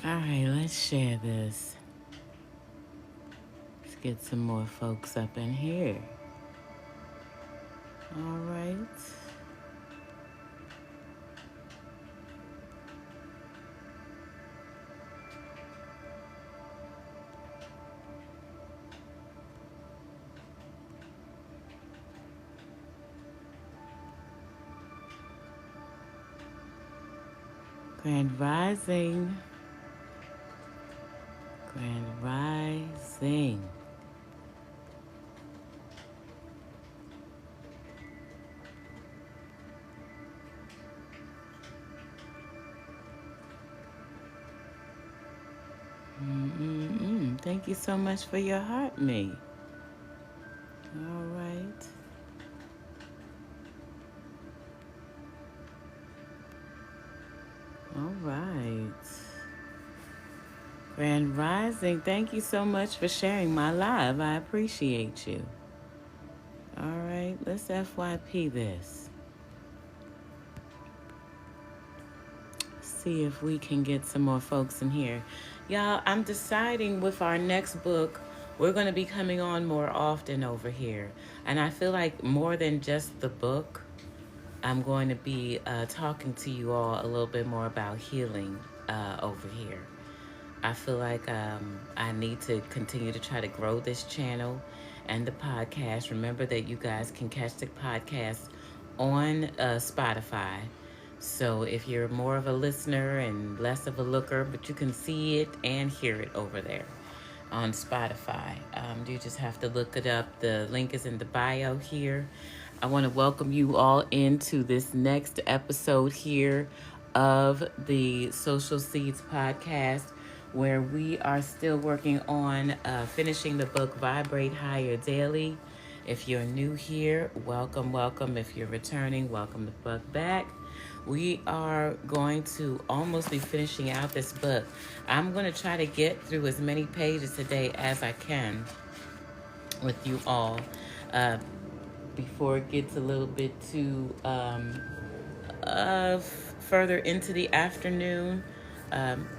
All right, let's share this. Let's get some more folks up in here. All right. Grand Rising. Grand Rising. Thank you so much for your heart, me. All right. All right. Grand Rising, thank you so much for sharing my live. I appreciate you. All right, let's FYP this. See if we can get some more folks in here. Y'all, I'm deciding with our next book, we're going to be coming on more often over here. And I feel like more than just the book, I'm going to be talking to you all a little bit more about healing over here. I feel like I need to continue to try to grow this channel and the podcast. Remember that you guys can catch the podcast on Spotify. So if you're more of a listener and less of a looker, but you can see it and hear it over there on Spotify. You just have to look it up. The link is in the bio here. I want to welcome you all into this next episode here of the Social Seeds podcast, where we are still working on finishing the book Vibrate Higher Daily. If you're new here, welcome, welcome. If you're returning, welcome the book back. We are going to almost be finishing out this book. I'm going to try to get through as many pages today as I can with you all before it gets a little bit too further into the afternoon.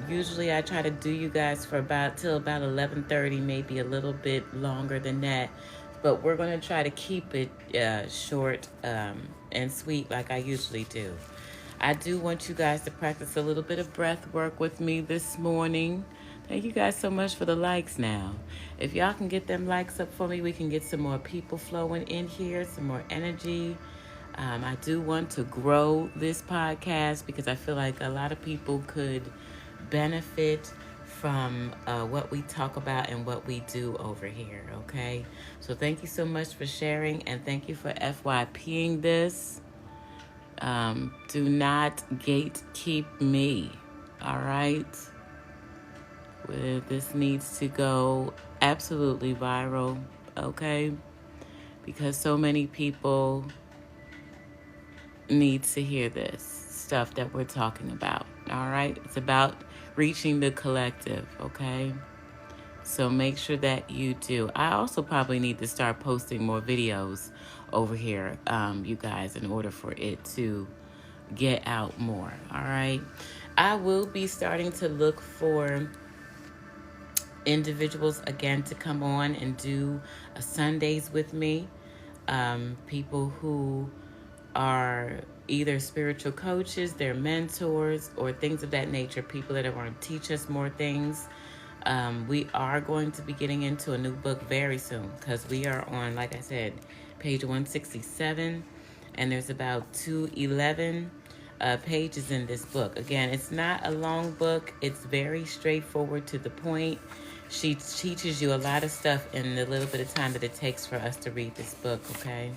Usually I try to do you guys for till about 11:30, maybe a little bit longer than that. But we're going to try to keep it short and sweet like I usually do. I do want you guys to practice a little bit of breath work with me this morning. Thank you guys so much for the likes now. If y'all can get them likes up for me, we can get some more people flowing in here, some more energy. I do want to grow this podcast because I feel like a lot of people could benefit from what we talk about and what we do over here, okay? So thank you so much for sharing, and thank you for FYPing this. Do not gatekeep me, all right? This needs to go absolutely viral, okay? Because so many people need to hear this stuff that we're talking about, all right? It's about reaching the collective, okay? So make sure that you do. I also probably need to start posting more videos over here, you guys, in order for it to get out more, all right? I will be starting to look for individuals again to come on and do Sundays with me. People who are either spiritual coaches, they're mentors, or things of that nature, people that are going to teach us more things. We are going to be getting into a new book very soon because we are on, like I said, page 167, and there's about 211 pages in this book. Again, it's not a long book. It's very straightforward to the point. She teaches you a lot of stuff in the little bit of time that it takes for us to read this book, okay?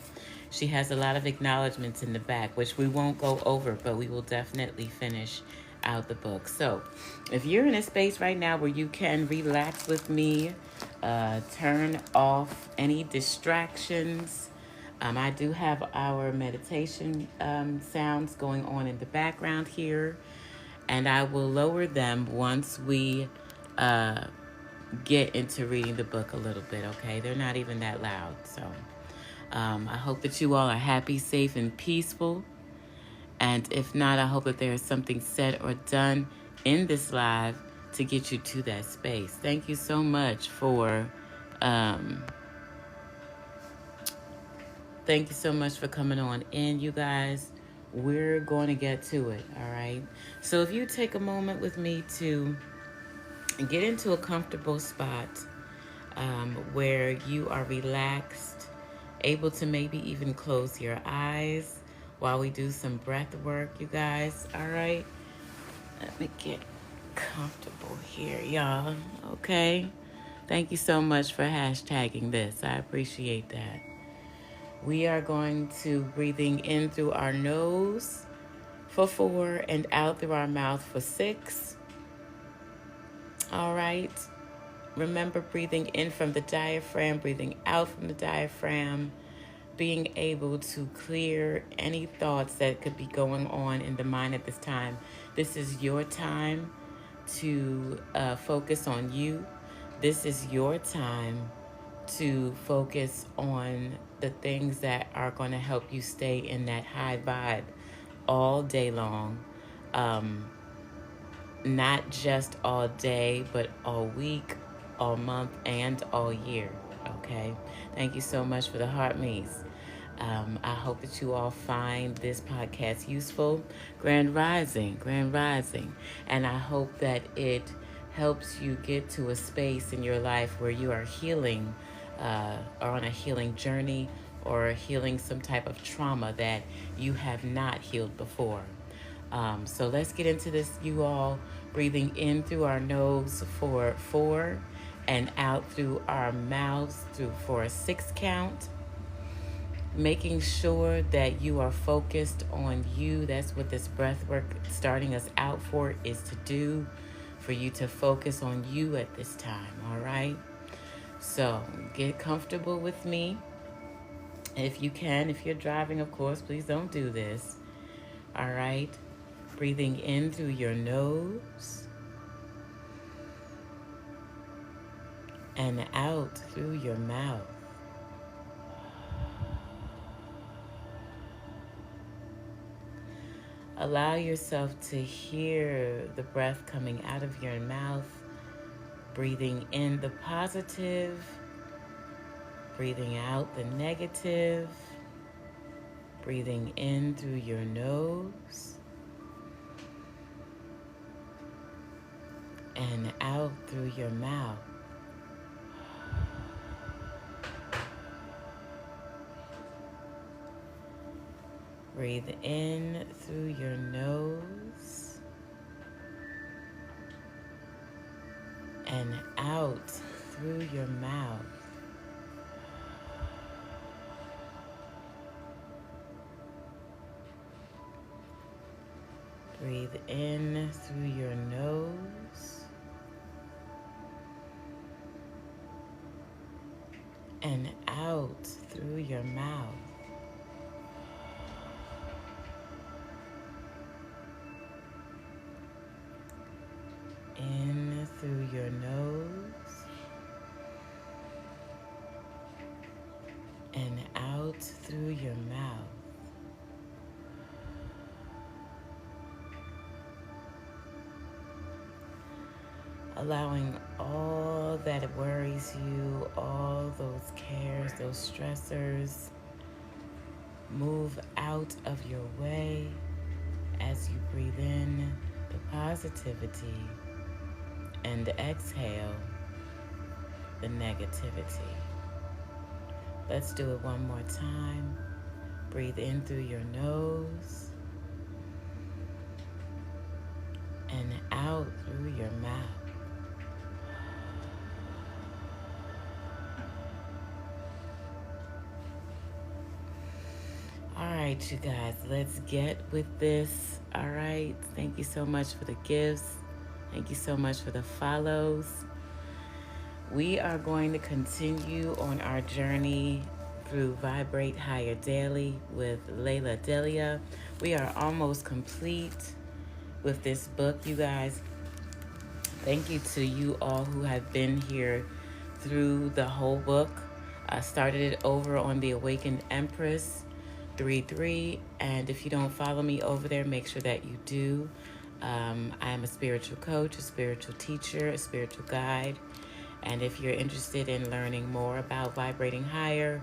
She has a lot of acknowledgments in the back, which we won't go over, but we will definitely finish out the book. So if you're in a space right now where you can relax with me, turn off any distractions. I do have our meditation sounds going on in the background here, and I will lower them once we get into reading the book a little bit, okay? They're not even that loud, so I hope that you all are happy, safe, and peaceful. And if not, I hope that there is something said or done in this live to get you to that space. Thank you so much for thank you so much for coming on in, you guys. We're going to get to it, all right? So if you take a moment with me to get into a comfortable spot where you are relaxed, able to maybe even close your eyes while we do some breath work, you guys, all right? Let me get comfortable here, y'all, okay? Thank you so much for hashtagging this. I appreciate that. We are going to breathing in through our nose for 4 and out through our mouth for 6. All right. Remember breathing in from the diaphragm, breathing out from the diaphragm, being able to clear any thoughts that could be going on in the mind at this time. This is your time to focus on you. This is your time to focus on the things that are going to help you stay in that high vibe all day long. Not just all day, but all week, all month, and all year. Okay? Thank you so much for the heart me's. I hope that you all find this podcast useful. Grand Rising, Grand Rising. And I hope that it helps you get to a space in your life where you are healing, or on a healing journey, or healing some type of trauma that you have not healed before. So let's get into this, you all. Breathing in through our nose for 4 and out through our mouths for a 6 count. Making sure that you are focused on you. That's what this breath work starting us out for is to do, for you to focus on you at this time, all right? So get comfortable with me. If you can, if you're driving, of course, please don't do this, all right? Breathing in through your nose and out through your mouth. Allow yourself to hear the breath coming out of your mouth, breathing in the positive, breathing out the negative, breathing in through your nose and out through your mouth. Breathe in through your nose and out through your mouth. Breathe in through your nose and out through your mouth. In through your nose and out through your mouth. Allowing all that worries you, all those cares, those stressors, move out of your way as you breathe in the positivity and exhale the negativity. Let's do it one more time. Breathe in through your nose and out through your mouth. All right, you guys, let's get with this. All right. Thank you so much for the gifts. Thank you so much for the follows. We are going to continue on our journey through Vibrate Higher Daily with Lailah Delia. We are almost complete with this book, you guys. Thank you to you all who have been here through the whole book. I started it over on the Awakened Empress 3-3, and if you don't follow me over there, make sure that you do. I am a spiritual coach, a spiritual teacher, a spiritual guide. And if you're interested in learning more about vibrating higher,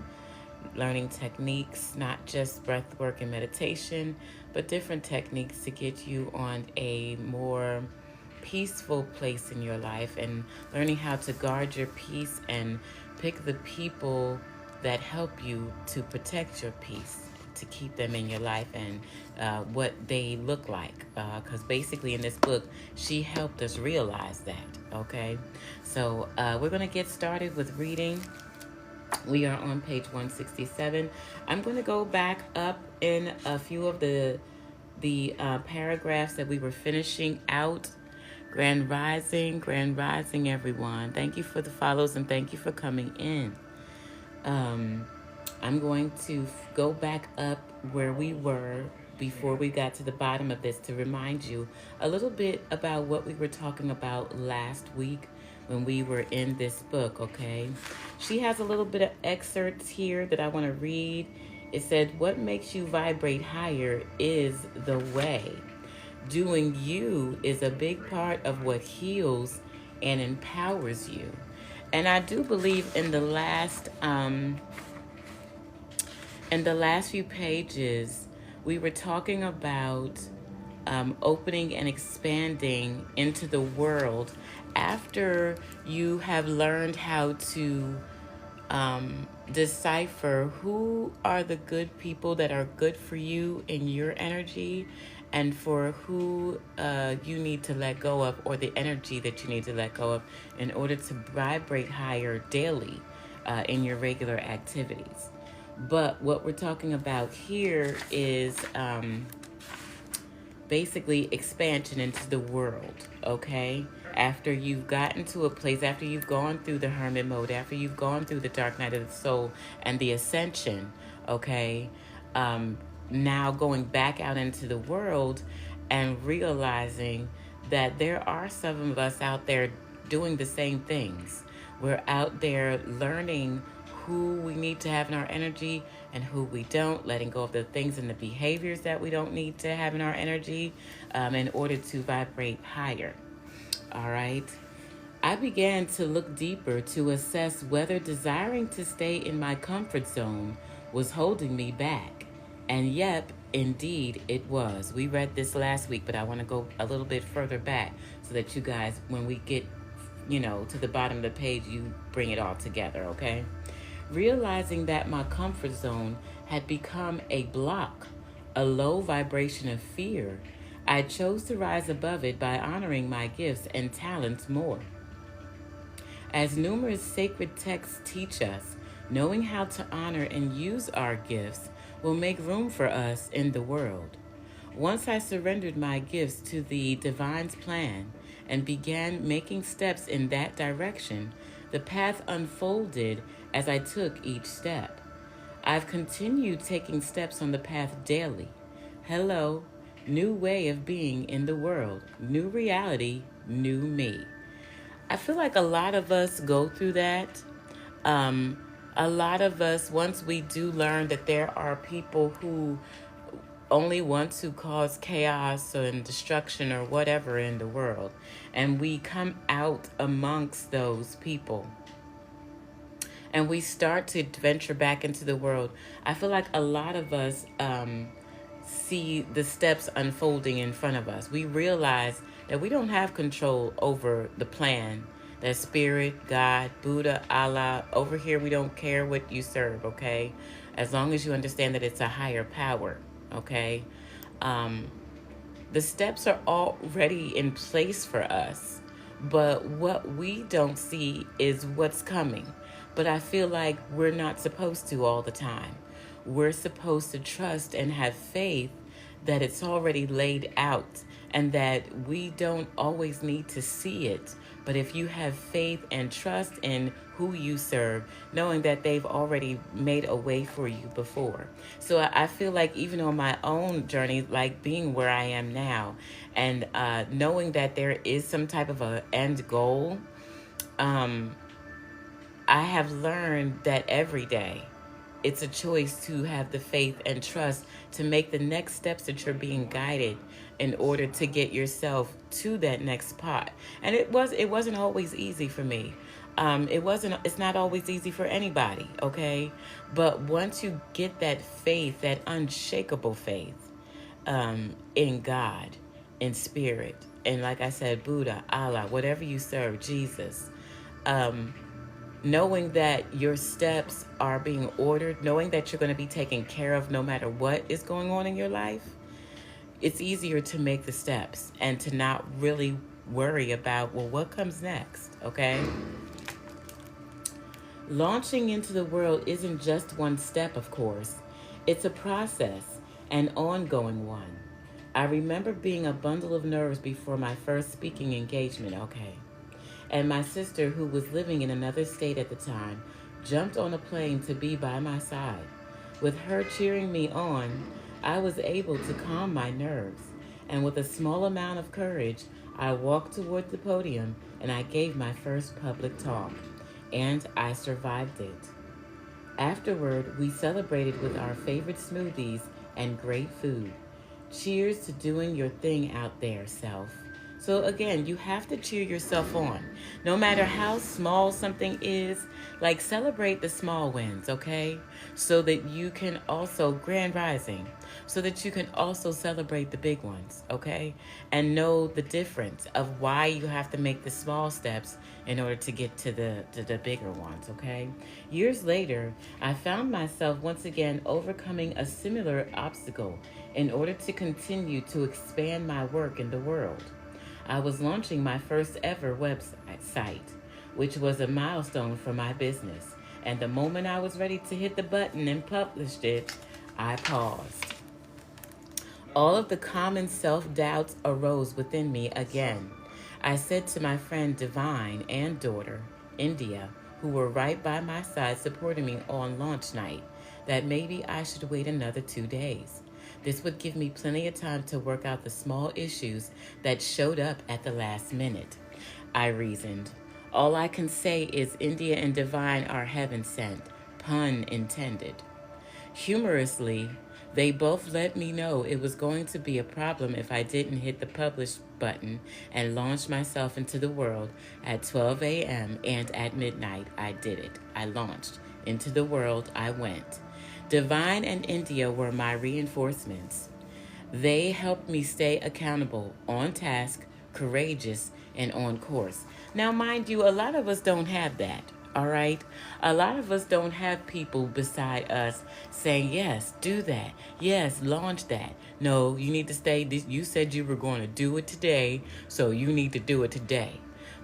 learning techniques, not just breath work and meditation, but different techniques to get you on a more peaceful place in your life, and learning how to guard your peace and pick the people that help you to protect your peace, to keep them in your life, and what they look like. Because basically in this book, she helped us realize that. Okay, so we're going to get started with reading. We are on page 167. I'm going to go back up in a few of the paragraphs that we were finishing out. Grand Rising, everyone. Thank you for the follows and thank you for coming in. I'm going to go back up where we were before we got to the bottom of this to remind you a little bit about what we were talking about last week when we were in this book, okay? She has a little bit of excerpts here that I want to read. It said, what makes you vibrate higher is the way. Doing you is a big part of what heals and empowers you. And I do believe in the last few pages, we were talking about opening and expanding into the world after you have learned how to decipher who are the good people that are good for you in your energy, and for who you need to let go of, or the energy that you need to let go of in order to vibrate higher daily in your regular activities. But what we're talking about here is basically expansion into the world, okay? After you've gotten to a place, after you've gone through the hermit mode, after you've gone through the dark night of the soul and the ascension, okay? Now going back out into the world and realizing that there are some of us out there doing the same things. We're out there learning who we need to have in our energy and who we don't, letting go of the things and the behaviors that we don't need to have in our energy in order to vibrate higher. All right. I began to look deeper to assess whether desiring to stay in my comfort zone was holding me back. And yep, indeed it was. We read this last week, but I want to go a little bit further back so that you guys, when we get, to the bottom of the page, you bring it all together, okay? Realizing that my comfort zone had become a block, a low vibration of fear, I chose to rise above it by honoring my gifts and talents more. As numerous sacred texts teach us, knowing how to honor and use our gifts will make room for us in the world. Once I surrendered my gifts to the divine's plan and began making steps in that direction, the path unfolded as I took each step. I've continued taking steps on the path daily. Hello, new way of being in the world, new reality, new me. I feel like a lot of us go through that. A lot of us, once we do learn that there are people who only want to cause chaos and destruction or whatever in the world, and we come out amongst those people and we start to venture back into the world, I feel like a lot of us see the steps unfolding in front of us. We realize that we don't have control over the plan. That spirit, God, Buddha, Allah, over here we don't care what you serve, okay? As long as you understand that it's a higher power, okay? The steps are already in place for us, but what we don't see is what's coming. But I feel like we're not supposed to all the time. We're supposed to trust and have faith that it's already laid out and that we don't always need to see it. But if you have faith and trust in who you serve, knowing that they've already made a way for you before. So I feel like even on my own journey, like being where I am now and knowing that there is some type of an end goal, I have learned that every day it's a choice to have the faith and trust to make the next steps that you're being guided in order to get yourself to that next spot. And it wasn't always easy for me. It's not always easy for anybody, okay? But once you get that faith, that unshakable faith, in God, in spirit, and like I said, Buddha, Allah, whatever you serve, Jesus, knowing that your steps are being ordered, knowing that you're going to be taken care of no matter what is going on in your life, it's easier to make the steps and to not really worry about, well, what comes next, okay? Launching into the world isn't just one step, of course. It's a process, an ongoing one. I remember being a bundle of nerves before my first speaking engagement, okay? And my sister, who was living in another state at the time, jumped on a plane to be by my side. With her cheering me on, I was able to calm my nerves. And with a small amount of courage, I walked toward the podium and I gave my first public talk. And I survived it. Afterward, we celebrated with our favorite smoothies and great food. Cheers to doing your thing out there, self. So again, you have to cheer yourself on. No matter how small something is, like celebrate the small wins, okay? So that you can also, grand rising, so that you can also celebrate the big ones, okay? And know the difference of why you have to make the small steps in order to get to the bigger ones, okay? Years later, I found myself once again overcoming a similar obstacle in order to continue to expand my work in the world. I was launching my first ever website, which was a milestone for my business. And the moment I was ready to hit the button and publish it, I paused. All of the common self-doubts arose within me again. I said to my friend Divine and daughter, India, who were right by my side supporting me on launch night, that maybe I should wait another 2 days. This would give me plenty of time to work out the small issues that showed up at the last minute. I reasoned. All I can say is India and Divine are heaven sent, pun intended. Humorously, they both let me know it was going to be a problem if I didn't hit the publish button and launch myself into the world at 12 a.m. and at midnight. I did it. I launched. Into the world I went. Divine and India were my reinforcements. They helped me stay accountable, on task, courageous, and on course. Now, mind you, a lot of us don't have that, all right? A lot of us don't have people beside us saying, yes, do that. Yes, launch that. No, you need to stay. You said you were going to do it today, so you need to do it today.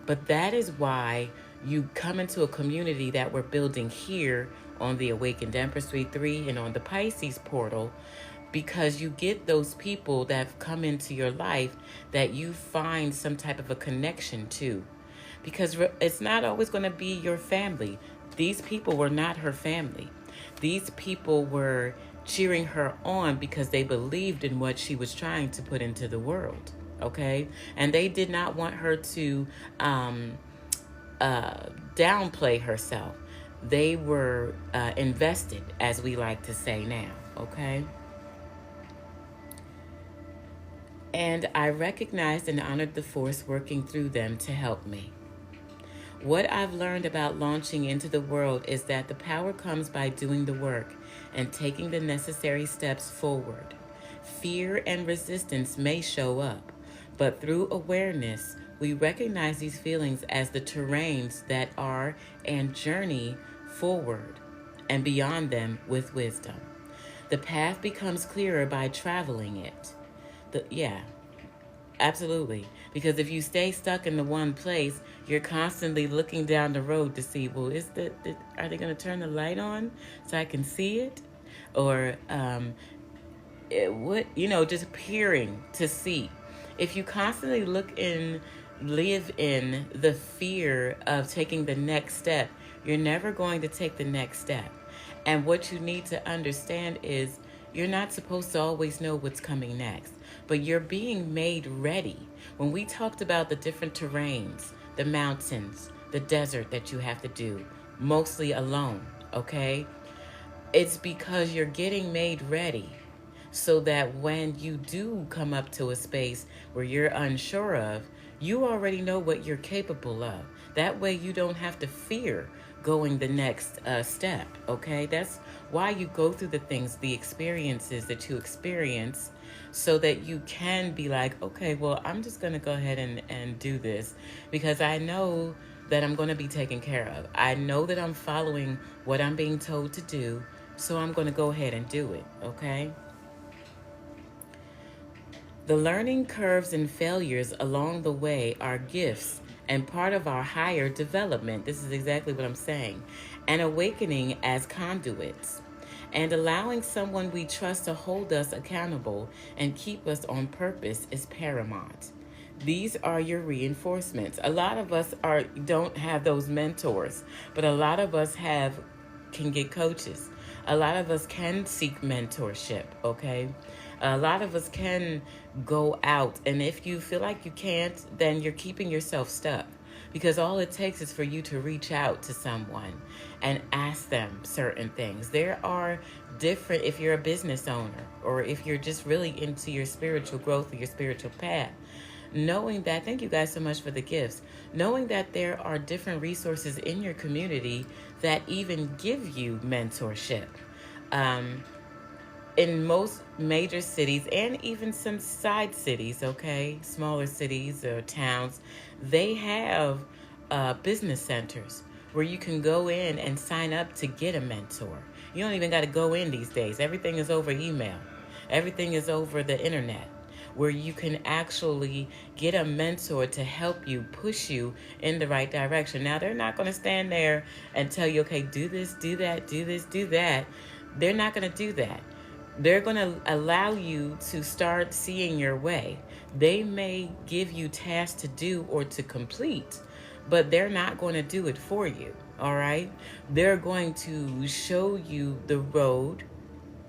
But that is why you come into a community that we're building here on the Awakened Empress 3 and on the Pisces portal, because you get those people that have come into your life that you find some type of a connection to. Because it's not always going to be your family. These people were not her family. These people were cheering her on because they believed in what she was trying to put into the world, okay? And they did not want her to downplay herself. They were invested, as we like to say now, okay? And I recognized and honored the force working through them to help me. What I've learned about launching into the world is that the power comes by doing the work and taking the necessary steps forward. Fear and resistance may show up, but through awareness, we recognize these feelings as the terrains that are and journey forward and beyond them with wisdom. The path becomes clearer by traveling it. Yeah, absolutely. Because if you stay stuck in the one place, you're constantly looking down the road to see, well, are they going to turn the light on so I can see it? Or, just peering to see. If you constantly live in the fear of taking the next step, you're never going to take the next step. And what you need to understand is you're not supposed to always know what's coming next, but you're being made ready. When we talked about the different terrains, the mountains, the desert that you have to do, mostly alone, okay? It's because you're getting made ready so that when you do come up to a space where you're unsure of, you already know what you're capable of. That way you don't have to fear going the next step, okay? That's why you go through the things, the experiences that you experience, so that you can be like, okay, well, I'm just going to go ahead and do this because I know that I'm going to be taken care of. I know that I'm following what I'm being told to do, so I'm going to go ahead and do it, okay? The learning curves and failures along the way are gifts and part of our higher development. This is exactly what I'm saying. And awakening as conduits. And allowing someone we trust to hold us accountable and keep us on purpose is paramount. These are your reinforcements. A lot of us don't have those mentors, but a lot of us can get coaches. A lot of us can seek mentorship, okay? A lot of us can go out, and if you feel like you can't, then you're keeping yourself stuck. Because all it takes is for you to reach out to someone and ask them certain things. There are different, if you're a business owner or if you're just really into your spiritual growth or your spiritual path, knowing that, thank you guys so much for the gifts, knowing that there are different resources in your community that even give you mentorship. In most major cities and even some side cities, okay, smaller cities or towns, they have business centers where you can go in and sign up to get a mentor. You don't even got to go in these days. Everything is over email. Everything is over the internet, where you can actually get a mentor to help you, push you in the right direction. Now, they're not going to stand there and tell you, okay, do this, do that, do this, do that. They're not going to do that. They're going to allow you to start seeing your way. They may give you tasks to do or to complete, but they're not going to do it for you, all right? They're going to show you the road.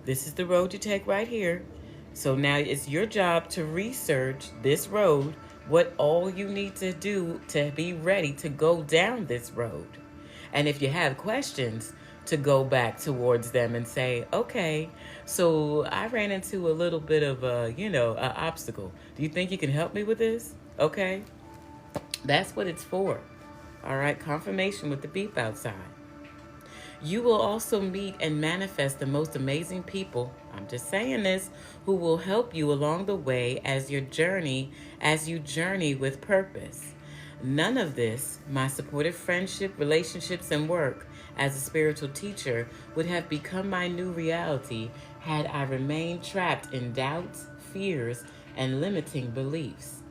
This is the road you take right here. So now it's your job to research this road, what all you need to do to be ready to go down this road. And if you have questions, to go back towards them and say, okay, so I ran into a little bit of an obstacle. Do you think you can help me with this? Okay. That's what it's for. All right. Confirmation with the beep outside. You will also meet and manifest the most amazing people, I'm just saying this, who will help you along the way as you journey with purpose. None of this, my supportive friendship, relationships, and work as a spiritual teacher, would have become my new reality had I remained trapped in doubts, fears, and limiting beliefs.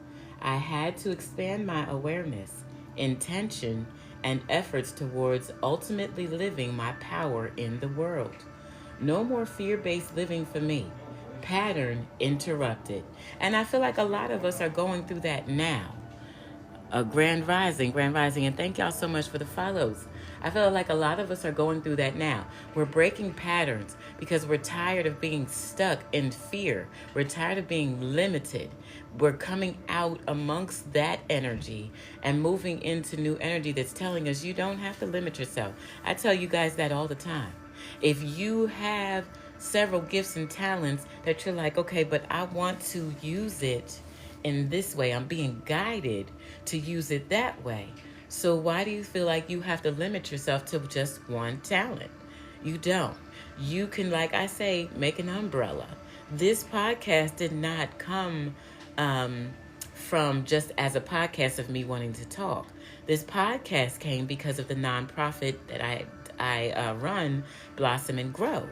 I had to expand my awareness, intention, and efforts towards ultimately living my power in the world. No more fear-based living for me. Pattern interrupted. And I feel like a lot of us are going through that now. Grand Rising, and thank y'all so much for the follows. I feel like a lot of us are going through that now. We're breaking patterns because we're tired of being stuck in fear. We're tired of being limited. We're coming out amongst that energy and moving into new energy that's telling us you don't have to limit yourself. I tell you guys that all the time. If you have several gifts and talents that you're like, okay, but I want to use it in this way, I'm being guided to use it that way. So why do you feel like you have to limit yourself to just one talent? You don't. You can, like I say, make an umbrella. This podcast did not come from just as a podcast of me wanting to talk. This podcast came because of the nonprofit that I run, Blossom and Grow.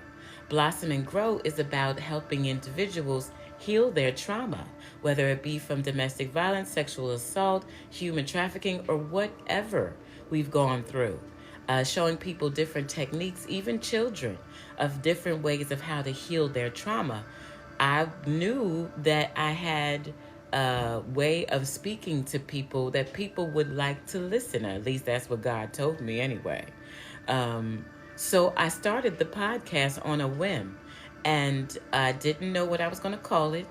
Blossom and Grow is about helping individuals heal their trauma, whether it be from domestic violence, sexual assault, human trafficking, or whatever we've gone through. Showing people different techniques, even children, of different ways of how to heal their trauma. I knew that I had a way of speaking to people that people would like to listen. At least that's what God told me anyway. So I started the podcast on a whim, and I didn't know what I was going to call it.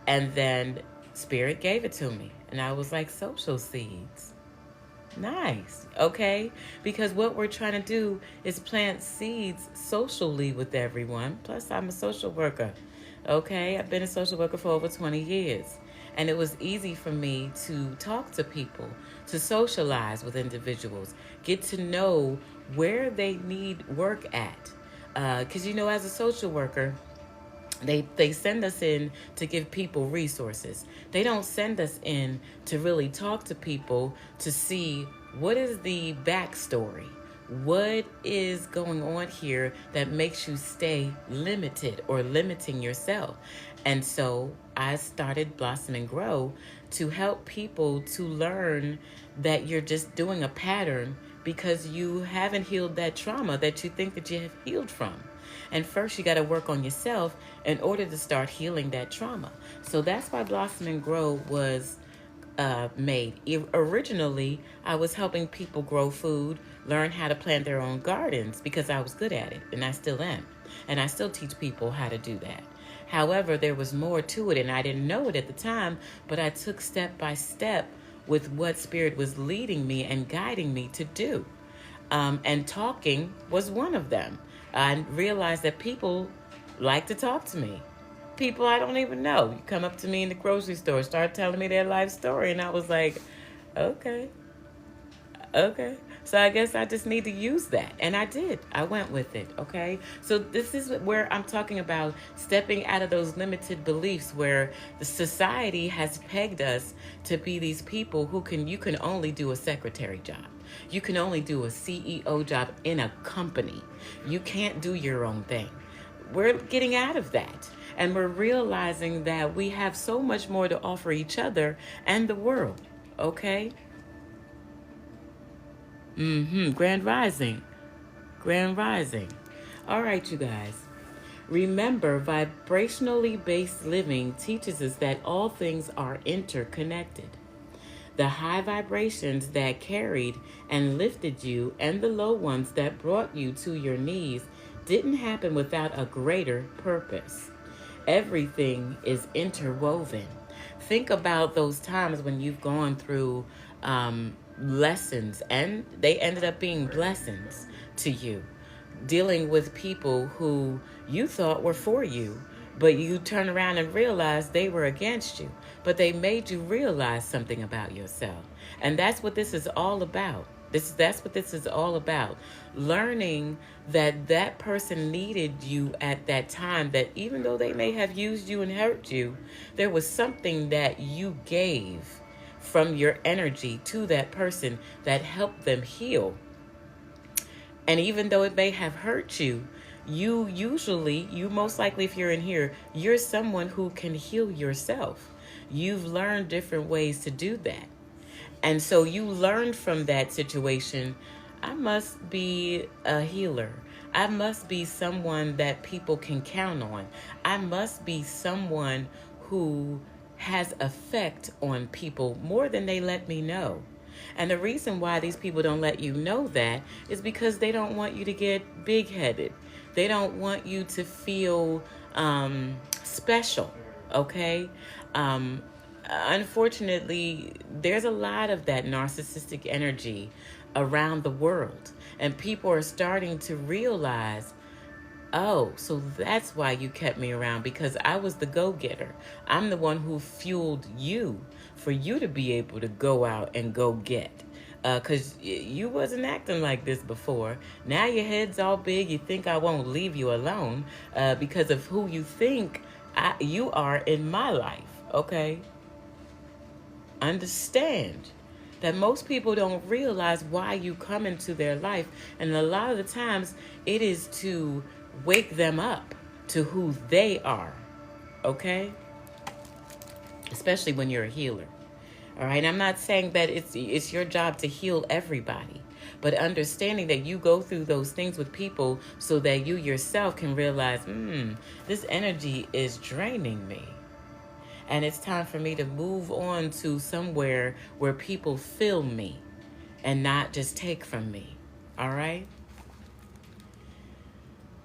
And then Spirit gave it to me, and I was like, social seeds. Nice. Okay. Because what we're trying to do is plant seeds socially with everyone. Plus, I'm a social worker. Okay. I've been a social worker for over 20 years. And it was easy for me to talk to people, to socialize with individuals, get to know where they need work at. Because, as a social worker, they send us in to give people resources. They don't send us in to really talk to people to see what is the backstory. What is going on here that makes you stay limited or limiting yourself? And so I started Blossom and Grow to help people to learn that you're just doing a pattern because you haven't healed that trauma that you think that you have healed from. And first, you got to work on yourself in order to start healing that trauma. So that's why Blossom and Grow was made. Originally, I was helping people grow food, learn how to plant their own gardens because I was good at it, and I still am. And I still teach people how to do that. However, there was more to it, and I didn't know it at the time, but I took step by step with what Spirit was leading me and guiding me to do. And talking was one of them. I realized that people like to talk to me. People I don't even know. You come up to me in the grocery store, start telling me their life story, and I was like, okay. So I guess I just need to use that. And I did. I went with it, okay? So this is where I'm talking about stepping out of those limited beliefs where the society has pegged us to be these people who you can only do a secretary job. You can only do a CEO job in a company. You can't do your own thing. We're getting out of that. And we're realizing that we have so much more to offer each other and the world, okay? Grand Rising. Grand Rising. All right, you guys. Remember, vibrationally based living teaches us that all things are interconnected. The high vibrations that carried and lifted you and the low ones that brought you to your knees didn't happen without a greater purpose. Everything is interwoven. Think about those times when you've gone through lessons and they ended up being blessings to you. Dealing with people who you thought were for you, but you turn around and realize they were against you. But they made you realize something about yourself. And that's what this is all about. That's what this is all about. Learning that person needed you at that time, that even though they may have used you and hurt you, there was something that you gave from your energy to that person that helped them heal. And even though it may have hurt you, you most likely, if you're in here, you're someone who can heal yourself. You've learned different ways to do that. And so you learned from that situation, I must be a healer. I must be someone that people can count on. I must be someone who has effect on people more than they let me know. And the reason why these people don't let you know that is because they don't want you to get big-headed. They don't want you to feel special, okay? Unfortunately, there's a lot of that narcissistic energy around the world. And people are starting to realize, oh, so that's why you kept me around, because I was the go-getter. I'm the one who fueled you for you to be able to go out and go get. Because you wasn't acting like this before. Now your head's all big. You think I won't leave you alone because of who you think you are in my life, okay? Understand that most people don't realize why you come into their life. And a lot of the times it is to wake them up to who they are, okay? Especially when you're a healer. All right, I'm not saying that it's your job to heal everybody, but understanding that you go through those things with people so that you yourself can realize, this energy is draining me. And it's time for me to move on to somewhere where people fill me and not just take from me. All right?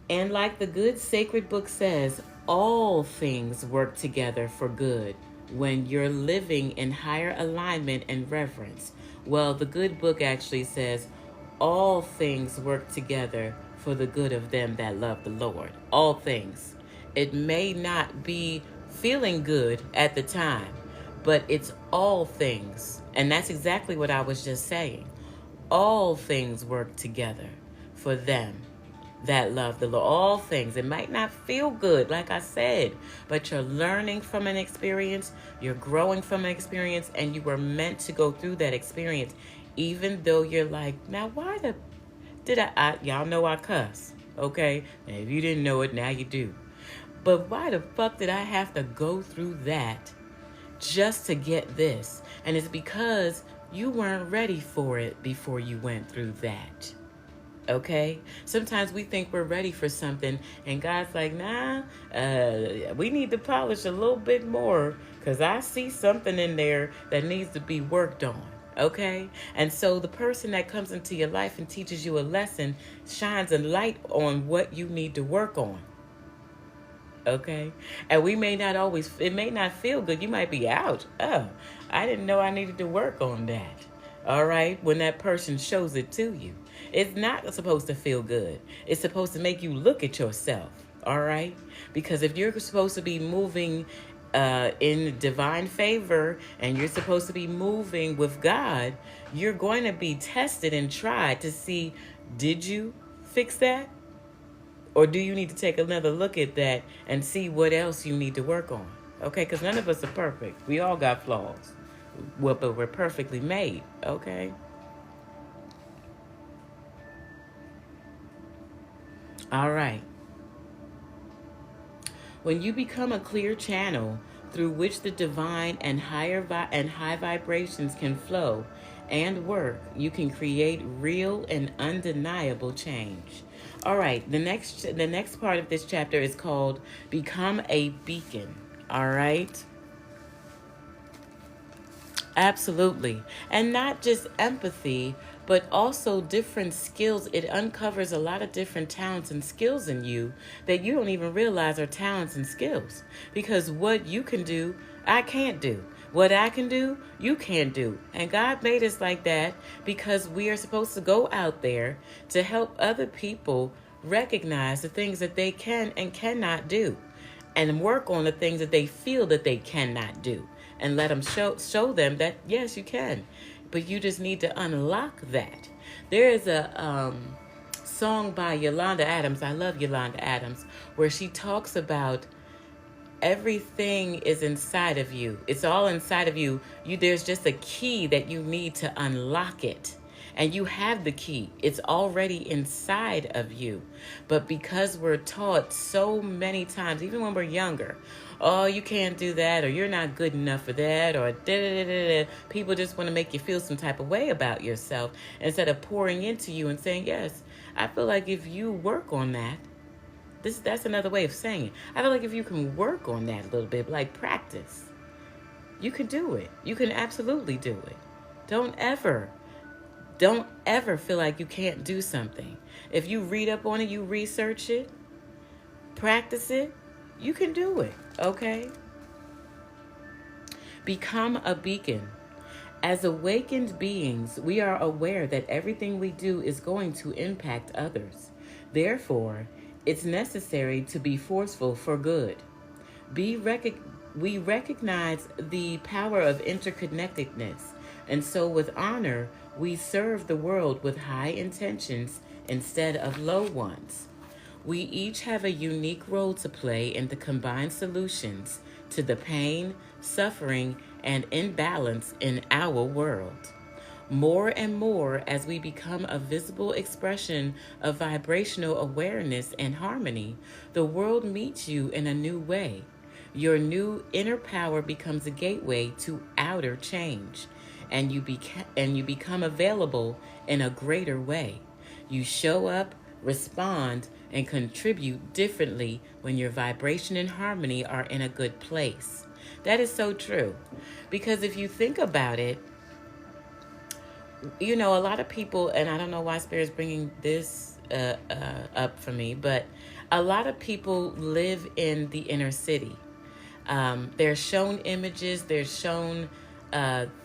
And like the good sacred book says, all things work together for good when you're living in higher alignment and reverence. Well, the good book actually says all things work together for the good of them that love the Lord. All things. It may not be feeling good at the time, but it's all things. And that's exactly what I was just saying. All things work together for them that love the Lord. All things. It might not feel good, like I said, but you're learning from an experience, you're growing from an experience, and you were meant to go through that experience, even though you're like, now why did I y'all know I cuss, okay? And if you didn't know it, now you do. But why the fuck did I have to go through that just to get this? And it's because you weren't ready for it before you went through that. Okay? Sometimes we think we're ready for something, and God's like, nah, we need to polish a little bit more, because I see something in there that needs to be worked on. Okay? And so the person that comes into your life and teaches you a lesson shines a light on what you need to work on. Okay? And we may not always, it may not feel good. You might be, ouch, oh, I didn't know I needed to work on that. All right? When that person shows it to you. It's not supposed to feel good. It's supposed to make you look at yourself. All right? Because if you're supposed to be moving in divine favor and you're supposed to be moving with God, you're going to be tested and tried to see, did you fix that? Or do you need to take another look at that and see what else you need to work on? Okay? Because none of us are perfect. We all got flaws. Well, but we're perfectly made. Okay? All right. When you become a clear channel through which the divine and high vibrations can flow and work, you can create real and undeniable change. All right. The next part of this chapter is called Become a Beacon. All right. Absolutely. And not just empathy, but also different skills. It uncovers a lot of different talents and skills in you that you don't even realize are talents and skills. Because what you can do, I can't do. What I can do, you can't do. And God made us like that because we are supposed to go out there to help other people recognize the things that they can and cannot do, and work on the things that they feel that they cannot do, and let them show them that, yes, you can. But you just need to unlock that. There is a song by Yolanda Adams. I love Yolanda Adams, where she talks about everything is inside of you. It's all inside of you. There's just a key that you need to unlock it. And you have the key. It's already inside of you. But because we're taught so many times, even when we're younger, oh, you can't do that, or you're not good enough for that, or da-da-da-da-da. People just want to make you feel some type of way about yourself instead of pouring into you and saying, yes, I feel like if you work on that, that's another way of saying it. I feel like if you can work on that a little bit, like practice, you can do it. You can absolutely do it. Don't ever feel like you can't do something. If you read up on it, you research it, practice it, you can do it, okay? Become a beacon. As awakened beings, we are aware that everything we do is going to impact others. Therefore, it's necessary to be forceful for good. We recognize the power of interconnectedness, and so with honor, we serve the world with high intentions instead of low ones. We each have a unique role to play in the combined solutions to the pain, suffering, and imbalance in our world. More and more, as we become a visible expression of vibrational awareness and harmony, the world meets you in a new way. Your new inner power becomes a gateway to outer change, and you become available in a greater way. You show up, respond, and contribute differently when your vibration and harmony are in a good place. That is so true. Because if you think about it, a lot of people, and I don't know why Spirit's bringing this up for me, but a lot of people live in the inner city. They're shown images, they're shown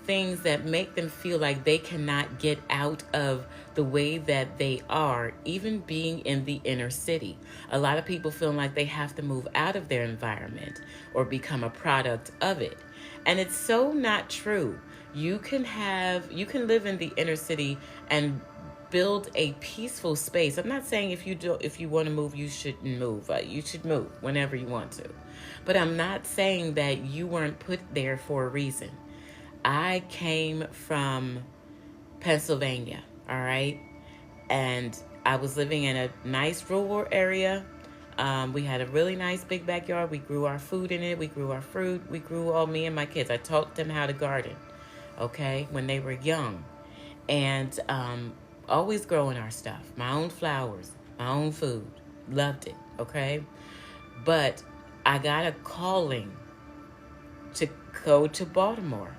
things that make them feel like they cannot get out of the way that they are, even being in the inner city. A lot of people feel like they have to move out of their environment or become a product of it. And it's so not true. You can live in the inner city and build a peaceful space. I'm not saying if you want to move, you shouldn't move. You should move whenever you want to. But I'm not saying that you weren't put there for a reason. I came from Pennsylvania, all right? And I was living in a nice rural area. We had a really nice big backyard. We grew our food in it. We grew our fruit. We grew all, me and my kids. I taught them how to garden, okay, when they were young. And always growing our stuff, my own flowers, my own food. Loved it, okay? But I got a calling to go to Baltimore.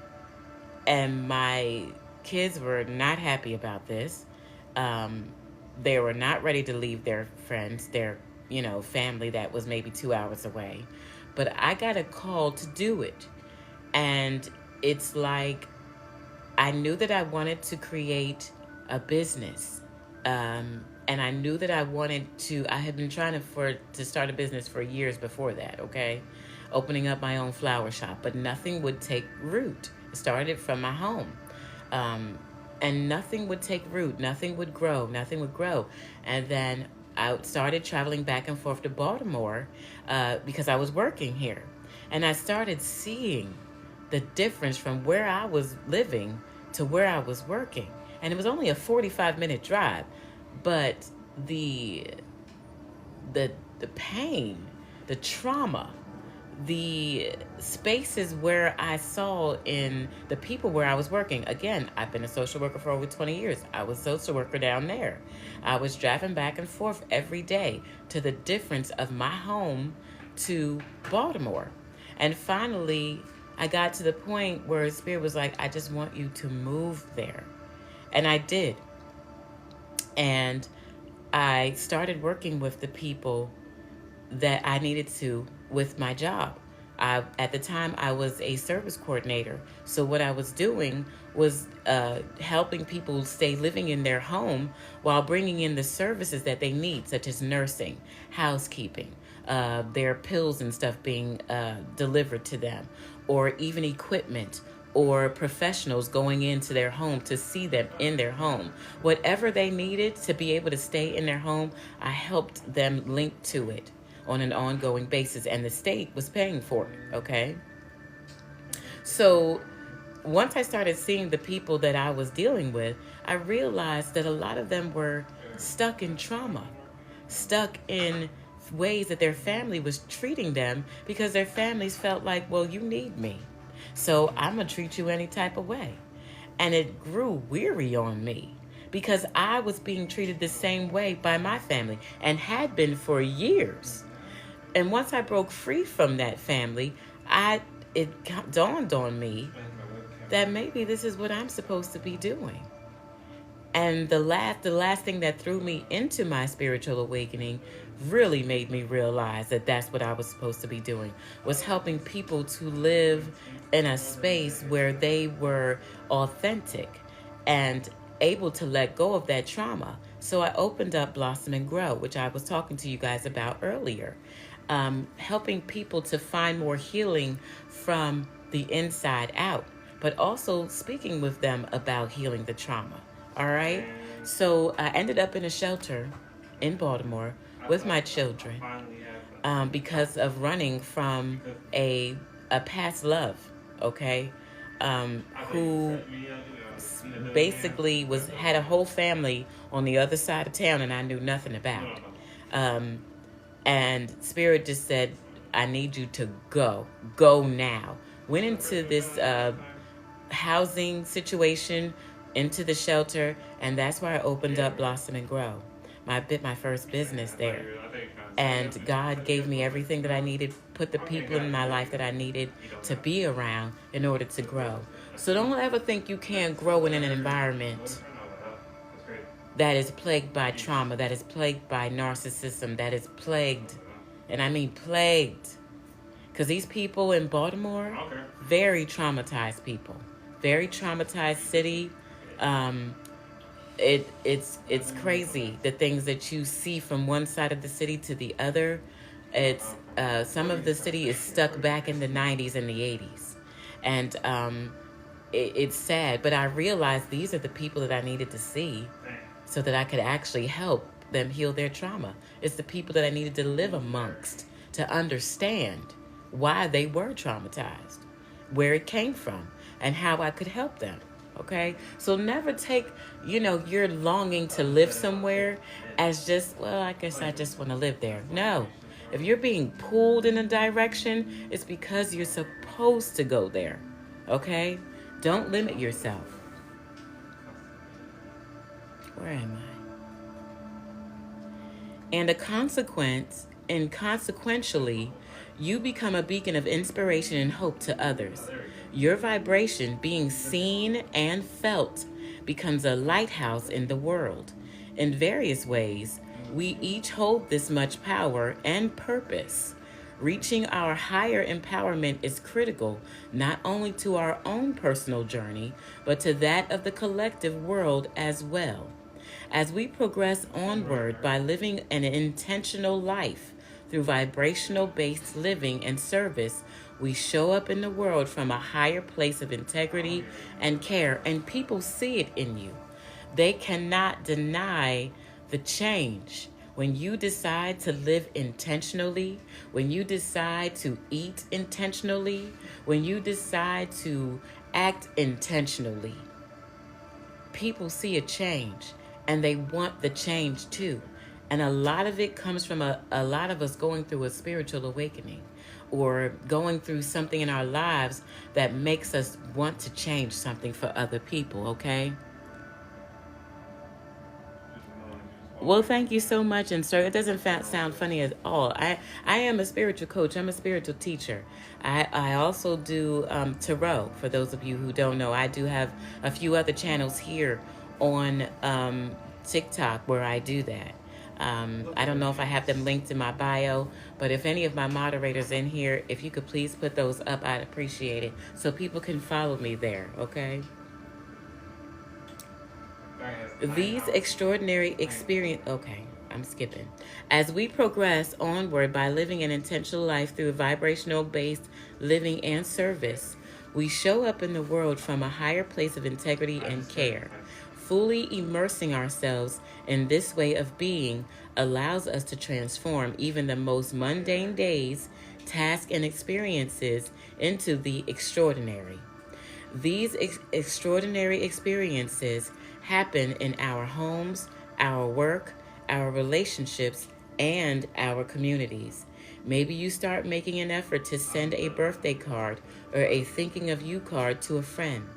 And my kids were not happy about this. They were not ready to leave their friends, their, family that was maybe 2 hours away. But I got a call to do it. And it's like, I knew that I wanted to create a business. And I knew that I had been trying to start a business for years before that, okay? Opening up my own flower shop, but nothing would take root. It started from my home. And nothing would take root, nothing would grow. And then I started traveling back and forth to Baltimore because I was working here. And I started seeing the difference from where I was living to where I was working. And it was only a 45-minute drive. But the pain, the trauma, the spaces where I saw in the people where I was working. Again, I've been a social worker for over 20 years. I was a social worker down there. I was driving back and forth every day to the difference of my home to Baltimore. And finally, I got to the point where Spirit was like, I just want you to move there. And I did. And I started working with the people that I needed to with my job. At the time, I was a service coordinator. So what I was doing was helping people stay living in their home while bringing in the services that they need, such as nursing, housekeeping, their pills and stuff being delivered to them, or even equipment, or professionals going into their home to see them in their home. Whatever they needed to be able to stay in their home, I helped them link to it on an ongoing basis, and the state was paying for it, okay? So once I started seeing the people that I was dealing with, I realized that a lot of them were stuck in trauma, stuck in ways that their family was treating them because their families felt like, well, you need me, so I'm going to treat you any type of way. And it grew weary on me because I was being treated the same way by my family and had been for years. And once I broke free from that family, it dawned on me that maybe this is what I'm supposed to be doing. And the last thing that threw me into my spiritual awakening really made me realize that that's what I was supposed to be doing, was helping people to live in a space where they were authentic and able to let go of that trauma. So I opened up Blossom and Grow, which I was talking to you guys about earlier, helping people to find more healing from the inside out, but also speaking with them about healing the trauma. All right. So I ended up in a shelter in Baltimore with my children because of running from a past love, okay, who basically had a whole family on the other side of town and I knew nothing about. And Spirit just said, I need you to go now. Went into this housing situation, into the shelter, and that's where I opened up Blossom and Grow, my first business there. And God gave me everything that I needed, put the people in my life that I needed to be around in order to grow. So don't ever think you can't grow in an environment that is plagued by trauma, that is plagued by narcissism, that is plagued, and I mean plagued. Because these people in Baltimore, very traumatized people, very traumatized city. It's crazy the things that you see from one side of the city to the other. It's some of the city is stuck back in the 90s and the 80s, and it's sad. But I realized these are the people that I needed to see, so that I could actually help them heal their trauma. It's the people that I needed to live amongst to understand why they were traumatized, where it came from, and how I could help them. Okay? So never take, your longing to live somewhere as just, well, I guess I just want to live there. No. If you're being pulled in a direction, it's because you're supposed to go there. Okay? Don't limit yourself. Where am I? And consequentially, you become a beacon of inspiration and hope to others. Your vibration, being seen and felt, becomes a lighthouse in the world. In various ways, we each hold this much power and purpose. Reaching our higher empowerment is critical not only to our own personal journey, but to that of the collective world as well. As we progress onward by living an intentional life through vibrational-based living and service, we show up in the world from a higher place of integrity and care, and people see it in you. They cannot deny the change. When you decide to live intentionally, when you decide to eat intentionally, when you decide to act intentionally, people see a change and they want the change too. And a lot of it comes from a lot of us going through a spiritual awakening or going through something in our lives that makes us want to change something for other people, okay? Well, thank you so much. And sir, it doesn't sound funny at all. I am a spiritual coach. I'm a spiritual teacher. I also do tarot. For those of you who don't know, I do have a few other channels here on TikTok where I do that. I don't know if I have them linked in my bio, but if any of my moderators in here, if you could please put those up, I'd appreciate it so people can follow me there, okay? These extraordinary experience, okay, I'm skipping. As we progress onward by living an intentional life through vibrational-based living and service, we show up in the world from a higher place of integrity and care. Fully immersing ourselves in this way of being allows us to transform even the most mundane days, tasks, and experiences into the extraordinary. These extraordinary experiences happen in our homes, our work, our relationships, and our communities. Maybe you start making an effort to send a birthday card or a thinking of you card to a friend.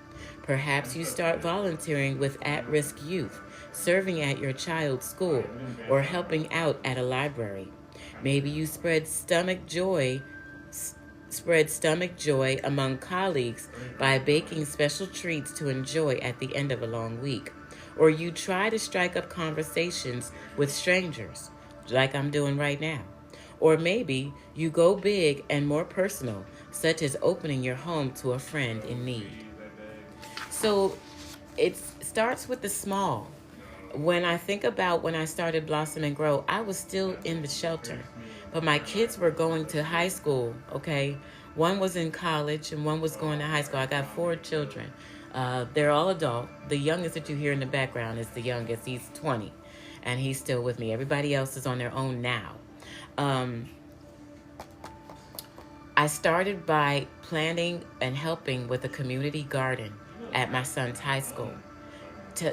Perhaps you start volunteering with at-risk youth, serving at your child's school, or helping out at a library. Maybe you spread stomach joy among colleagues by baking special treats to enjoy at the end of a long week. Or you try to strike up conversations with strangers, like I'm doing right now. Or maybe you go big and more personal, such as opening your home to a friend in need. So it starts with the small. When I think about when I started Blossom and Grow, I was still in the shelter. But my kids were going to high school, okay? One was in college and one was going to high school. I got 4 children. They're all adult. The youngest that you hear in the background is the youngest. He's 20, and he's still with me. Everybody else is on their own now. I started by planning and helping with a community garden at my son's high school,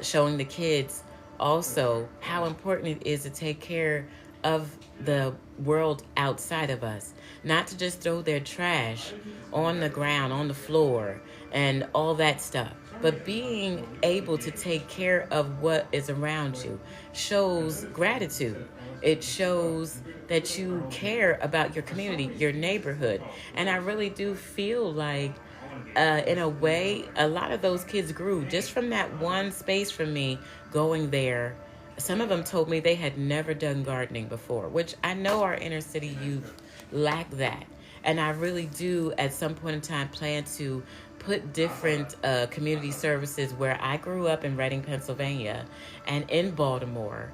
showing the kids also how important it is to take care of the world outside of us, not to just throw their trash on the ground, on the floor, and all that stuff, but being able to take care of what is around you shows gratitude. It shows that you care about your community, your neighborhood. And I really do feel like, in a way, a lot of those kids grew just from that one space from me going there. Some of them told me they had never done gardening before, which I know our inner city youth lack that. And I really do, at some point in time, plan to put different community services where I grew up in Reading, Pennsylvania, and in Baltimore,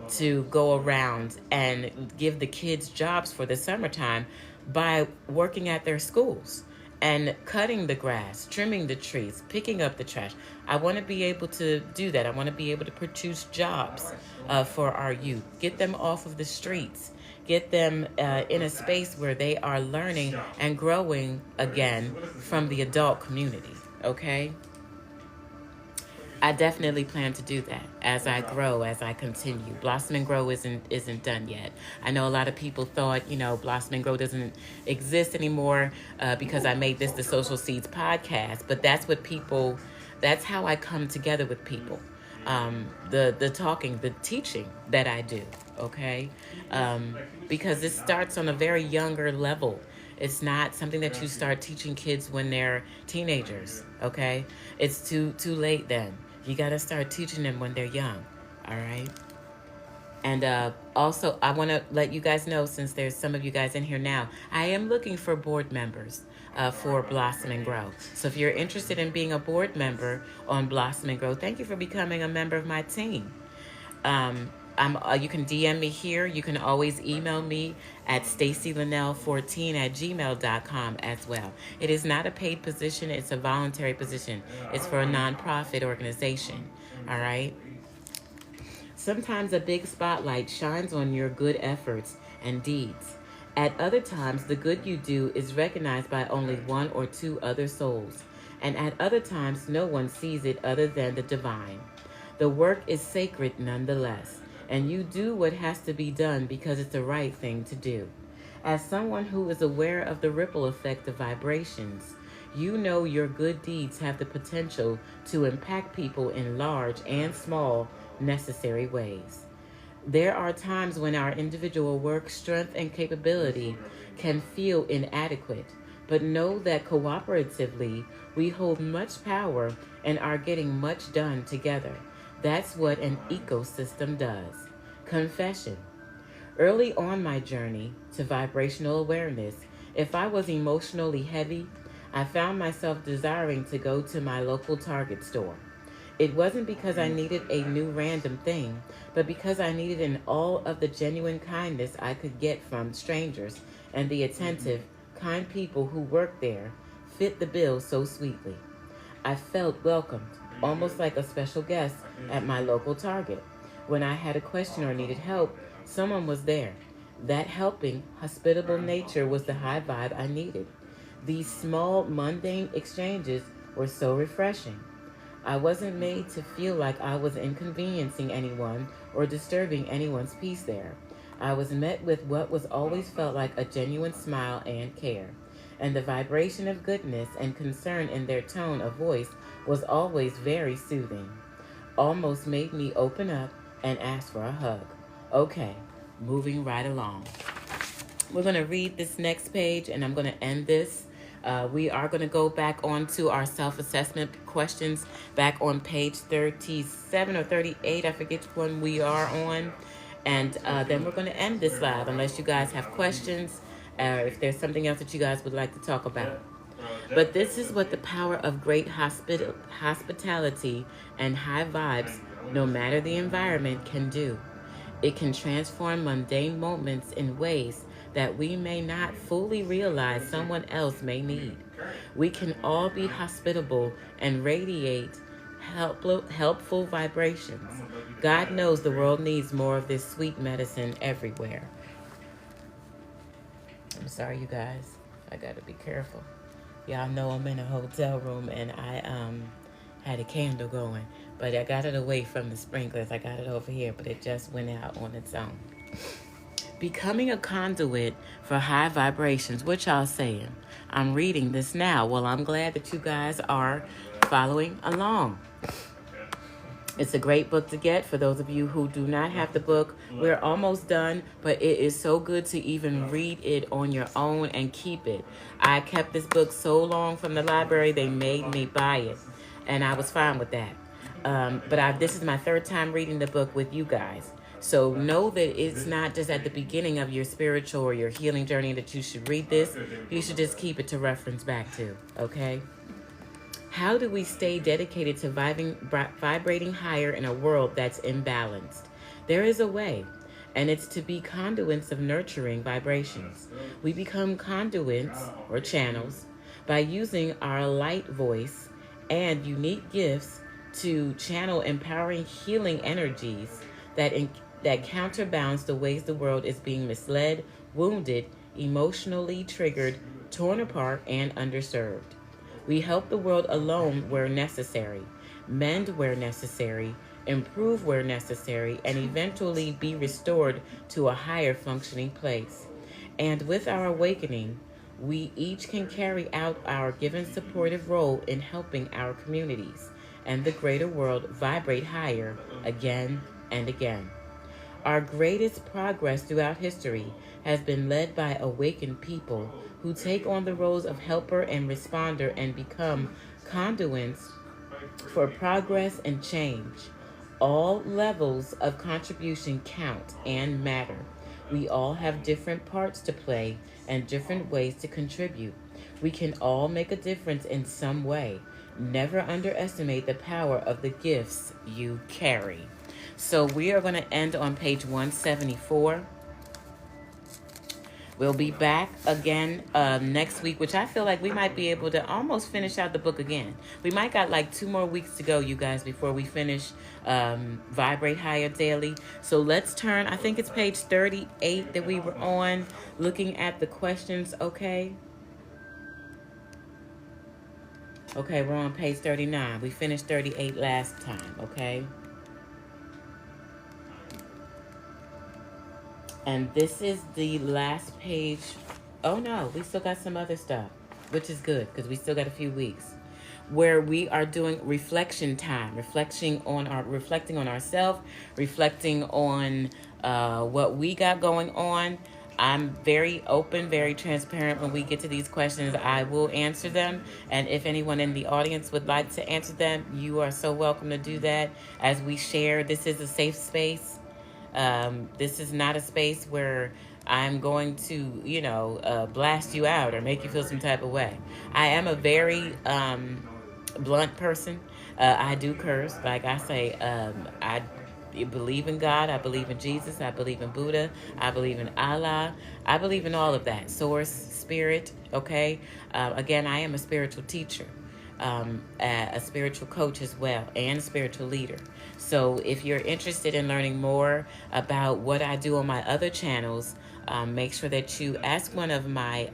to go around and give the kids jobs for the summertime by working at their schools and cutting the grass, trimming the trees, picking up the trash. I want to be able to do that. I want to be able to produce jobs for our youth, get them off of the streets, get them in a space where they are learning and growing again from the adult community, okay? I definitely plan to do that as I grow, as I continue. Blossom and Grow isn't done yet. I know a lot of people thought, Blossom and Grow doesn't exist anymore because I made this the Social Seeds podcast. But that's how I come together with people. The talking, the teaching that I do, okay? Because it starts on a very younger level. It's not something that you start teaching kids when they're teenagers, okay? It's too late then. You got to start teaching them when they're young, all right? And also, I want to let you guys know, since there's some of you guys in here now, I am looking for board members for Blossom and Grow. So if you're interested in being a board member on Blossom and Grow, thank you for becoming a member of my team. You can DM me here. You can always email me at StaceyLynelle14@gmail.com as well. It is not a paid position. It's a voluntary position. It's for a nonprofit organization. All right. Sometimes a big spotlight shines on your good efforts and deeds. At other times, the good you do is recognized by only one or two other souls. And at other times, no one sees it other than the divine. The work is sacred nonetheless. And you do what has to be done because it's the right thing to do. As someone who is aware of the ripple effect of vibrations, you know your good deeds have the potential to impact people in large and small necessary ways. There are times when our individual work, strength, and capability can feel inadequate, but know that cooperatively we hold much power and are getting much done together. That's what an ecosystem does. Confession. Early on my journey to vibrational awareness, if I was emotionally heavy, I found myself desiring to go to my local Target store. It wasn't because I needed a new random thing, but because I needed in all of the genuine kindness I could get from strangers and the attentive, kind people who worked there fit the bill so sweetly. I felt welcomed, almost like a special guest at my local Target. When I had a question or needed help, someone was there. That helping, hospitable nature was the high vibe I needed. These small, mundane exchanges were so refreshing. I wasn't made to feel like I was inconveniencing anyone or disturbing anyone's peace there. I was met with what was always felt like a genuine smile and care. And the vibration of goodness and concern in their tone of voice was always very soothing. Almost made me open up and ask for a hug. Okay, moving right along. We're going to read this next page and I'm going to end this. We are going to go back onto our self-assessment questions back on page 37 or 38. I forget which one we are on. And then we're going to end this live unless you guys have questions. If there's something else that you guys would like to talk about. But this is what the power of great hospitality and high vibes, no matter the environment, can do. It can transform mundane moments in ways that we may not fully realize someone else may need. We can all be hospitable and radiate helpful vibrations. God knows the world needs more of this sweet medicine everywhere. I'm sorry, you guys. I gotta be careful. Y'all know I'm in a hotel room and I had a candle going, but I got it away from the sprinklers. I got it over here, but it just went out on its own. Becoming a conduit for high vibrations. What y'all saying? I'm reading this now. Well, I'm glad that you guys are following along. It's a great book to get for those of you who do not have the book. We're almost done, but it is so good to even read it on your own and keep it. I kept this book so long from the library, they made me buy it, and I was fine with that. But this is my third time reading the book with you guys. So know that it's not just at the beginning of your spiritual or your healing journey that you should read this. You should just keep it to reference back to, okay? How do we stay dedicated to vibrating higher in a world that's imbalanced? There is a way, and it's to be conduits of nurturing vibrations. We become conduits or channels by using our light voice and unique gifts to channel empowering healing energies that counterbalance the ways the world is being misled, wounded, emotionally triggered, torn apart, and underserved. We help the world alone where necessary, mend where necessary, improve where necessary, and eventually be restored to a higher functioning place. And with our awakening, we each can carry out our given supportive role in helping our communities and the greater world vibrate higher again and again. Our greatest progress throughout history has been led by awakened people who take on the roles of helper and responder and become conduits for progress and change. All levels of contribution count and matter. We all have different parts to play and different ways to contribute. We can all make a difference in some way. Never underestimate the power of the gifts you carry. So we are going to end on page 174. We'll be back again next week, which I feel like we might be able to almost finish out the book again. We might got like 2 more weeks to go, you guys, before we finish Vibrate Higher Daily. So let's turn, I think it's page 38 that we were on, looking at the questions, okay? Okay, we're on page 39. We finished 38 last time, okay? And this is the last page. Oh no, we still got some other stuff, which is good because we still got a few weeks where we are doing reflection time, reflecting on ourselves, reflecting on what we got going on. I'm very open, very transparent. When we get to these questions, I will answer them. And if anyone in the audience would like to answer them, you are so welcome to do that as we share. This is a safe space. This is not a space where I'm going to, blast you out or make you feel some type of way. I am a very blunt person. I do curse. Like I say, I believe in God. I believe in Jesus. I believe in Buddha. I believe in Allah. I believe in all of that. Source, spirit, okay? Again, I am a spiritual teacher. A spiritual coach as well, and a spiritual leader. So if you're interested in learning more about what I do on my other channels, make sure that you ask one of my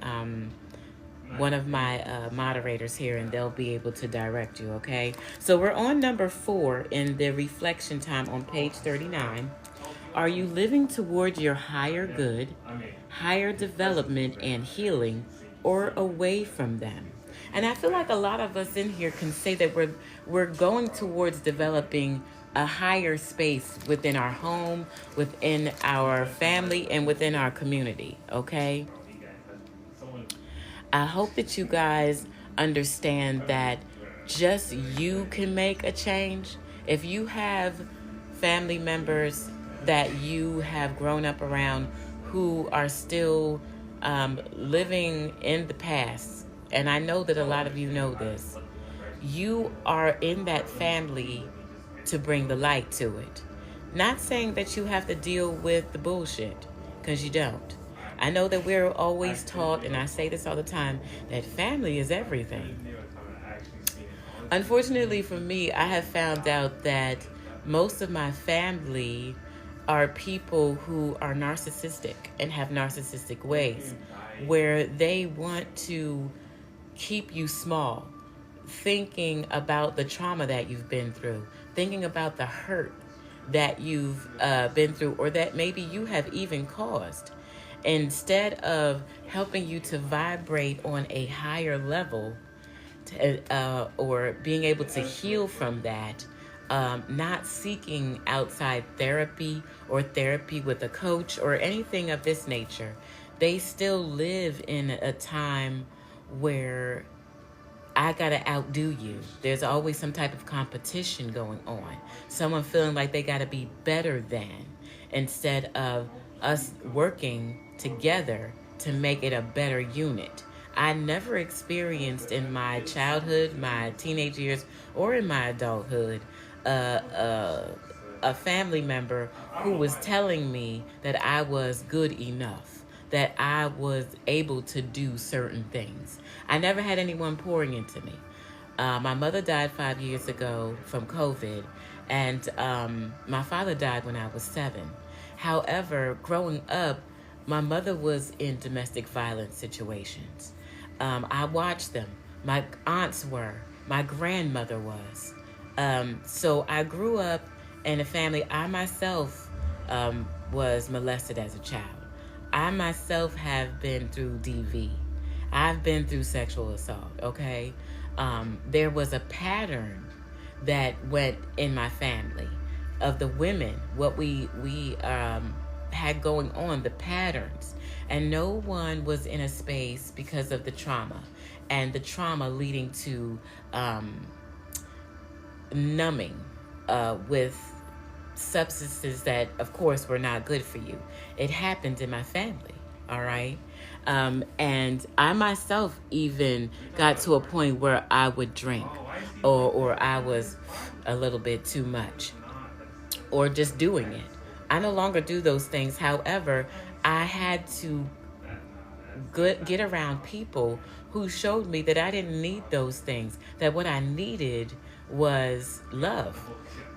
moderators here, and they'll be able to direct you, okay? So we're on number 4 in the reflection time on page 39. Are you living toward your higher good, higher development and healing, or away from them? And I feel like a lot of us in here can say that we're going towards developing a higher space within our home, within our family, and within our community, okay? I hope that you guys understand that just you can make a change. If you have family members that you have grown up around who are still living in the past, and I know that a lot of you know this, you are in that family to bring the light to it. Not saying that you have to deal with the bullshit, because you don't. I know that we're always taught, and I say this all the time, that family is everything. Unfortunately for me, I have found out that most of my family are people who are narcissistic and have narcissistic ways, where they want to keep you small, thinking about the trauma that you've been through, thinking about the hurt that you've been through, or that maybe you have even caused. Instead of helping you to vibrate on a higher level, or being able to heal from that, not seeking outside therapy or therapy with a coach or anything of this nature, they still live in a time where I gotta outdo you. There's always some type of competition going on. Someone feeling like they gotta be better than, instead of us working together to make it a better unit. I never experienced in my childhood, my teenage years, or in my adulthood, uh, uh, a family member who was telling me that I was good enough, that I was able to do certain things. I never had anyone pouring into me. My mother died 5 years ago from COVID, and my father died when I was 7. However, growing up, my mother was in domestic violence situations. I watched them. My aunts were. My grandmother was. So I grew up in a family. I myself was molested as a child. I myself have been through DV. I've been through sexual assault, okay? There was a pattern that went in my family of the women, what we had going on, the patterns. And no one was in a space because of the trauma, and the trauma leading to numbing with substances that, of course, were not good for you. It happened in my family, all right? And I myself even got to a point where I would drink, or I was a little bit too much, or just doing it. I no longer do those things. However, I had to get around people who showed me that I didn't need those things, that what I needed was love,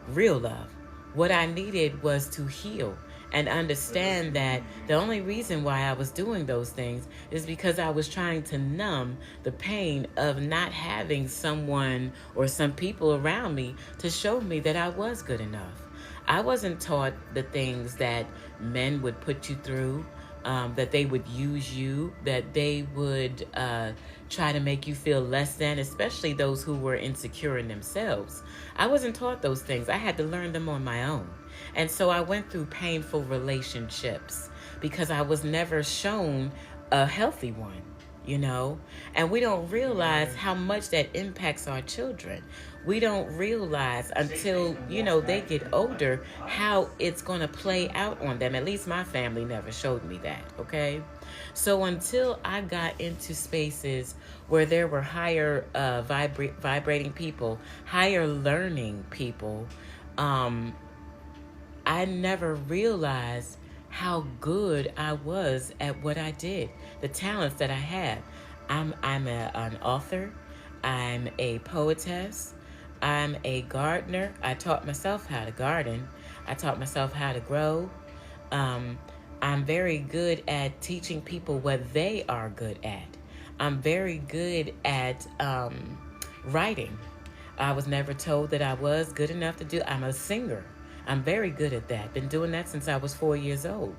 real love. What I needed was to heal and understand that the only reason why I was doing those things is because I was trying to numb the pain of not having someone or some people around me to show me that I was good enough. I wasn't taught the things that men would put you through, that they would use you, that they would try to make you feel less than, especially those who were insecure in themselves. I wasn't taught those things. I had to learn them on my own. And so I went through painful relationships because I was never shown a healthy one, you know? And we don't realize how much that impacts our children. We don't realize until, they get older how it's going to play out on them. At least my family never showed me that, okay? So until I got into spaces where there were higher vibrating people, higher learning people, I never realized how good I was at what I did, the talents that I had. I'm an author. I'm a poetess. I'm a gardener. I taught myself how to garden. I taught myself how to grow. I'm very good at teaching people what they are good at. I'm very good at writing. I was never told that I was good enough to do. I'm a singer. I'm very good at that. Been doing that since I was 4 years old.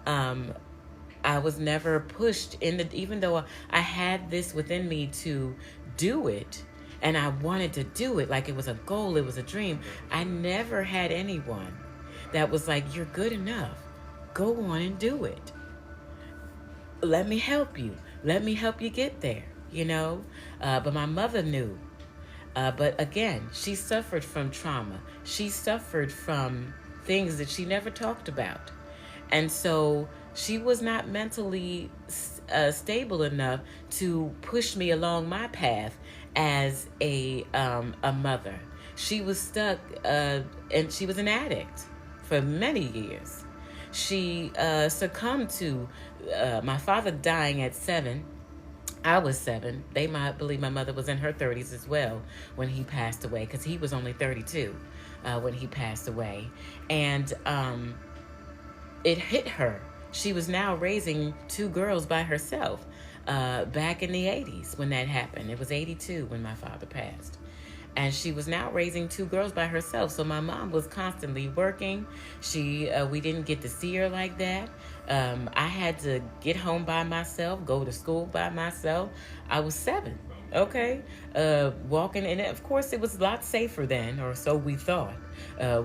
I was never pushed even though I had this within me to do it, and I wanted to do it like it was a goal, it was a dream. I never had anyone that was like, you're good enough. Go on and do it. Let me help you. Let me help you get there, But my mother knew. But again, she suffered from trauma. She suffered from things that she never talked about. And so she was not mentally stable enough to push me along my path as a mother. She was stuck, and she was an addict for many years. She succumbed to my father dying at 7. I was 7. They might believe my mother was in her 30s as well when he passed away, because he was only 32 when he passed away. And it hit her. She was now raising 2 girls by herself back in the 80s when that happened. It was 82 when my father passed. And she was now raising 2 girls by herself. So my mom was constantly working. We didn't get to see her like that. I had to get home by myself, go to school by myself. I was 7, okay? Walking, and of course it was a lot safer then, or so we thought.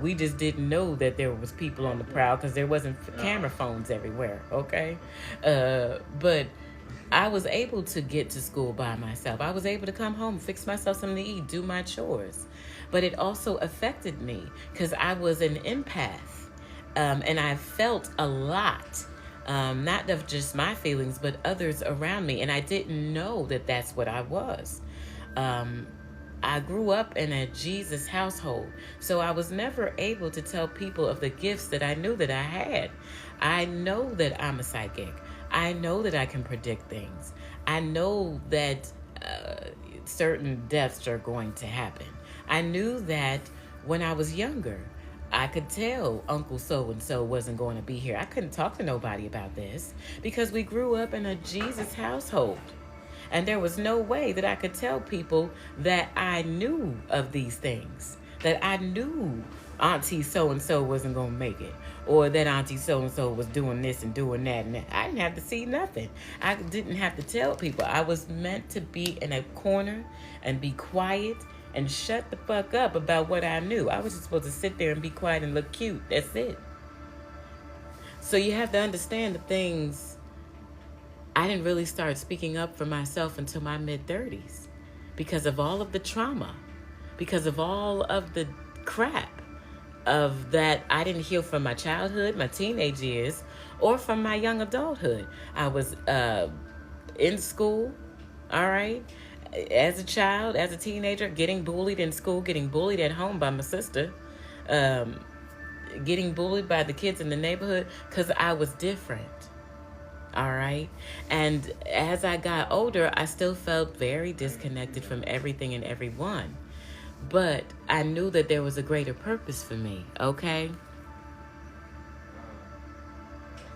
We just didn't know that there was people on the prowl because there wasn't camera phones everywhere, okay? But I was able to get to school by myself. I was able to come home, fix myself something to eat, do my chores. But it also affected me because I was an empath. And I felt a lot, not of just my feelings, but others around me. And I didn't know that that's what I was. I grew up in a Jesus household, so I was never able to tell people of the gifts that I knew that I had. I know that I'm a psychic. I know that I can predict things. I know that certain deaths are going to happen. I knew that when I was younger, I could tell Uncle so-and-so wasn't going to be here. I couldn't talk to nobody about this because we grew up in a Jesus household. And there was no way that I could tell people that I knew of these things, that I knew Auntie so-and-so wasn't going to make it, or that Auntie so-and-so was doing this and doing that. And I didn't have to see nothing. I didn't have to tell people. I was meant to be in a corner and be quiet and shut the fuck up about what I knew. I was just supposed to sit there and be quiet and look cute. That's it. So you have to understand the things. I didn't really start speaking up for myself until my mid-30s because of all of the trauma, because of all of the crap of that I didn't heal from my childhood, my teenage years, or from my young adulthood. I was in school, all right, as a child, as a teenager, getting bullied in school, getting bullied at home by my sister, getting bullied by the kids in the neighborhood because I was different. All right. And as I got older, I still felt very disconnected from everything and everyone. But I knew that there was a greater purpose for me. Okay.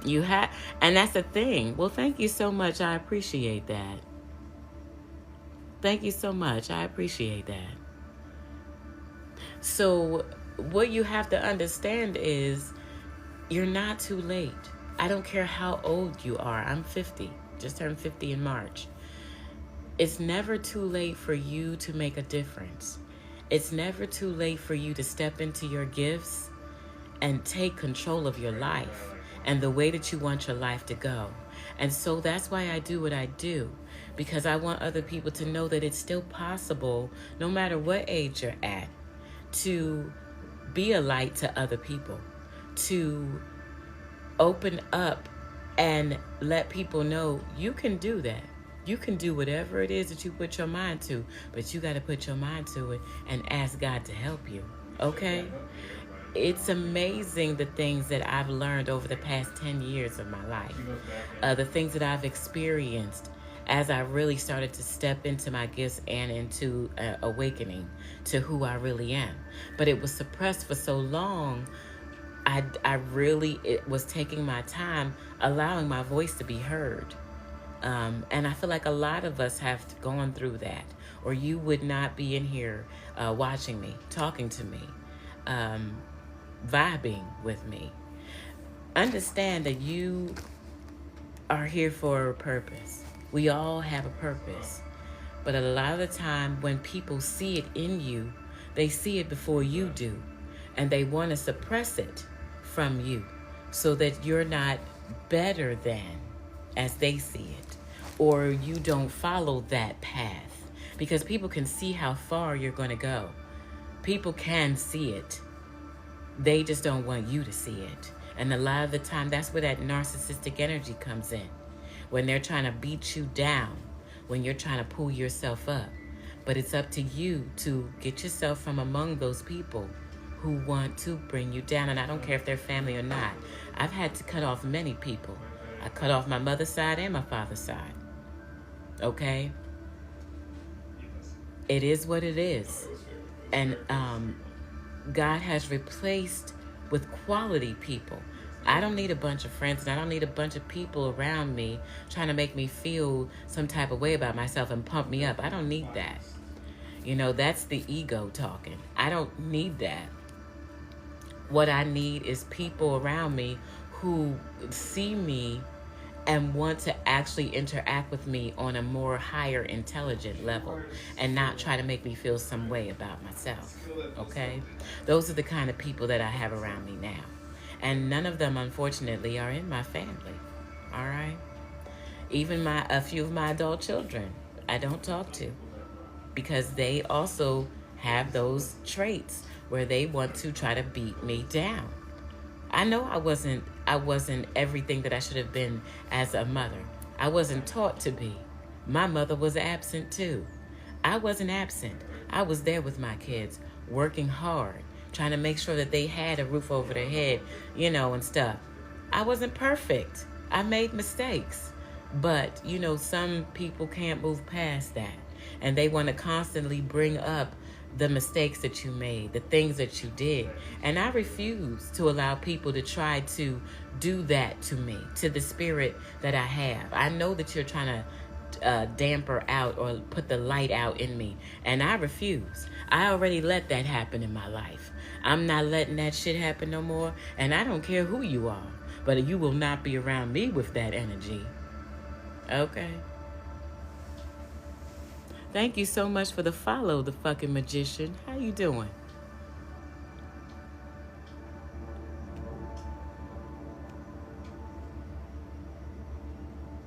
And that's the thing. Well, thank you so much. I appreciate that. Thank you so much. I appreciate that. So what you have to understand is you're not too late. I don't care how old you are. I'm 50. Just turned 50 in March. It's never too late for you to make a difference. It's never too late for you to step into your gifts and take control of your life and the way that you want your life to go. And so that's why I do what I do, because I want other people to know that it's still possible, no matter what age you're at, to be a light to other people, to open up and let people know you can do that. You can do whatever it is that you put your mind to, but you got to put your mind to it and ask God to help you. Okay? It's amazing the things that I've learned over the past 10 years of my life. The things that I've experienced as I really started to step into my gifts and into awakening to who I really am. But it was suppressed for so long. It was taking my time, allowing my voice to be heard. And I feel like a lot of us have gone through that, or you would not be in here watching me, talking to me, vibing with me. Understand that you are here for a purpose. We all have a purpose. But a lot of the time when people see it in you, they see it before you do. And they want to suppress it from you so that you're not better than as they see it, or you don't follow that path, because people can see how far you're going to go. People can see it. They just don't want you to see it. And a lot of the time, that's where that narcissistic energy comes in, when they're trying to beat you down, when you're trying to pull yourself up. But it's up to you to get yourself from among those people who want to bring you down. And I don't care if they're family or not. I've had to cut off many people. I cut off my mother's side and my father's side. Okay? It is what it is. And God has replaced with quality people. I don't need a bunch of friends, and I don't need a bunch of people around me trying to make me feel some type of way about myself and pump me up. I don't need that. You know, that's the ego talking. I don't need that. What I need is people around me who see me and want to actually interact with me on a more higher intelligent level and not try to make me feel some way about myself. Okay? Those are the kind of people that I have around me now. And none of them, unfortunately, are in my family. All right? Even a few of my adult children, I don't talk to, because they also have those traits where they want to try to beat me down. I know I wasn't everything that I should have been as a mother. I wasn't taught to be. My mother was absent too. I wasn't absent. I was there with my kids, working hard, trying to make sure that they had a roof over their head, and stuff. I wasn't perfect. I made mistakes. But, some people can't move past that. And they want to constantly bring up the mistakes that you made, the things that you did. And I refuse to allow people to try to do that to me, to the spirit that I have. I know that you're trying to damper out or put the light out in me, and I refuse. I already let that happen in my life. I'm not letting that shit happen no more, and I don't care who you are, but you will not be around me with that energy. Okay? Thank you so much for the follow, the fucking magician. How you doing?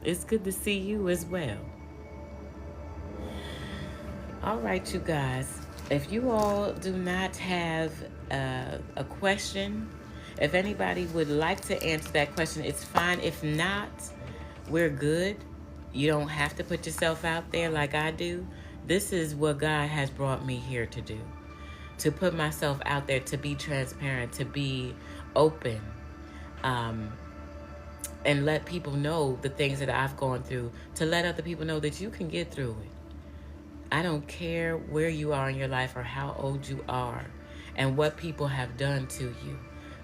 It's good to see you as well. All right, you guys. If you all do not have a question, if anybody would like to answer that question, it's fine. If not, we're good. You don't have to put yourself out there like I do. This is what God has brought me here to do. To put myself out there, to be transparent, to be open, and let people know the things that I've gone through, to let other people know that you can get through it. I don't care where you are in your life or how old you are and what people have done to you.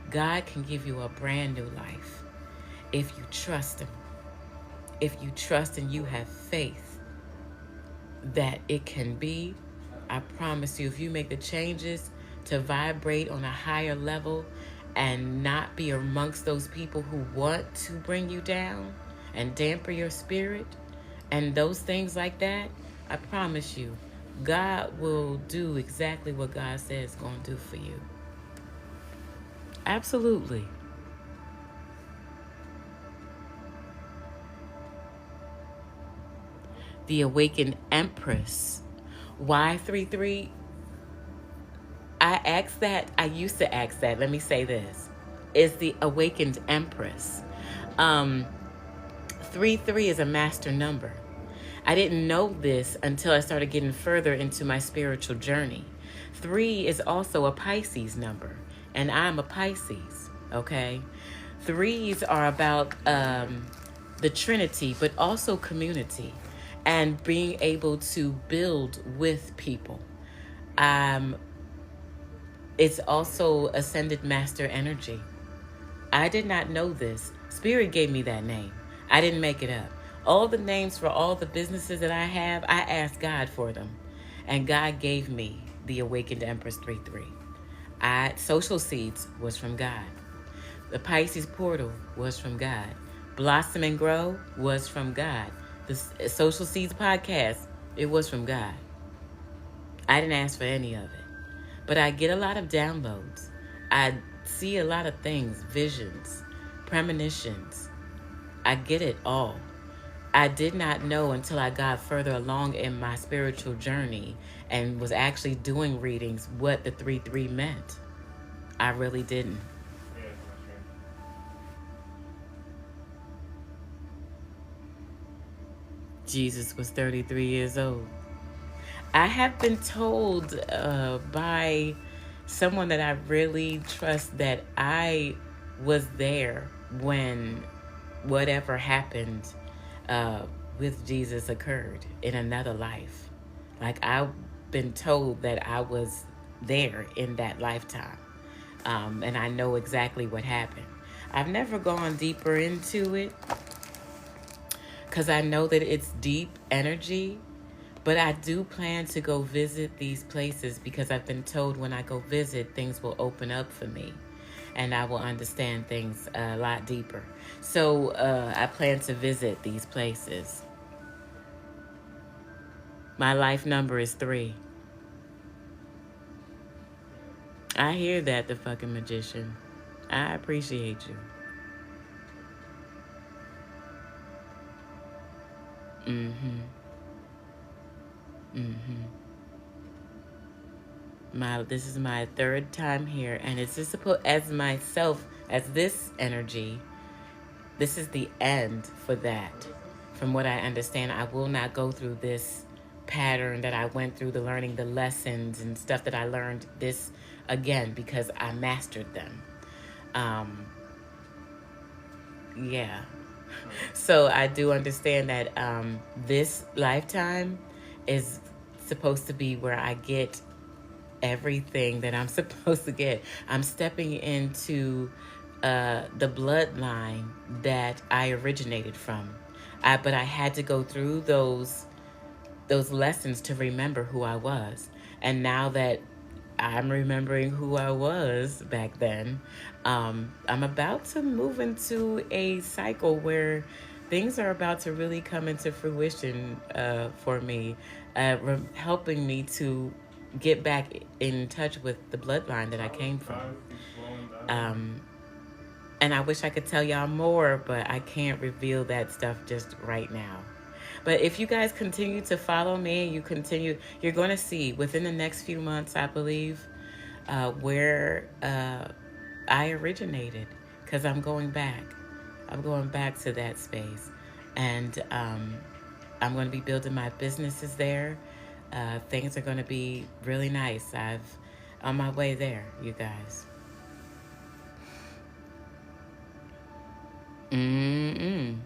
God can give you a brand new life if you trust Him. If you trust and you have faith that it can be, I promise you, if you make the changes to vibrate on a higher level and not be amongst those people who want to bring you down and dampen your spirit and those things like that, I promise you, God will do exactly what God says He's going to do for you. Absolutely. The Awakened Empress. Why 3-3? I used to ask that. Let me say this. Is the Awakened Empress. 3-3 is a master number. I didn't know this until I started getting further into my spiritual journey. 3 is also a Pisces number, and I'm a Pisces, okay? 3s are about the Trinity, but also community and being able to build with people. It's also Ascended Master Energy. I did not know this. Spirit gave me that name. I didn't make it up. All the names for all the businesses that I have, I asked God for them. And God gave me the Awakened Empress 3-3. Social Seeds was from God. The Pisces Portal was from God. Blossom and Grow was from God. The Social Seeds podcast, it was from God. I didn't ask for any of it. But I get a lot of downloads. I see a lot of things, visions, premonitions. I get it all. I did not know until I got further along in my spiritual journey and was actually doing readings what the 3-3 meant. I really didn't. Jesus was 33 years old. I have been told by someone that I really trust that I was there when whatever happened with Jesus occurred in another life. Like, I've been told that I was there in that lifetime. And I know exactly what happened. I've never gone deeper into it because I know that it's deep energy. But I do plan to go visit these places because I've been told when I go visit, things will open up for me and I will understand things a lot deeper. So I plan to visit these places. My life number is 3. I hear that, the fucking magician. I appreciate you. Mm-hmm. Mm-hmm. This is my third time here, and it's just supposed as myself as this energy. This is the end for that. From what I understand, I will not go through this pattern that I went through, the learning the lessons and stuff that I learned this again because I mastered them. Um, yeah. So I do understand that this lifetime is supposed to be where I get everything that I'm supposed to get. I'm stepping into the bloodline that I originated from. But I had to go through those lessons to remember who I was. And now that I'm remembering who I was back then, I'm about to move into a cycle where things are about to really come into fruition for me, helping me to get back in touch with the bloodline that I came from. Um, and I wish I could tell y'all more, but I can't reveal that stuff just right now. But if you guys continue to follow me and you're going to see within the next few months, I believe, where I originated, because I'm going back. I'm going back to that space. And I'm going to be building my businesses there. Things are going to be really nice. I've on my way there, you guys. Mm-mm.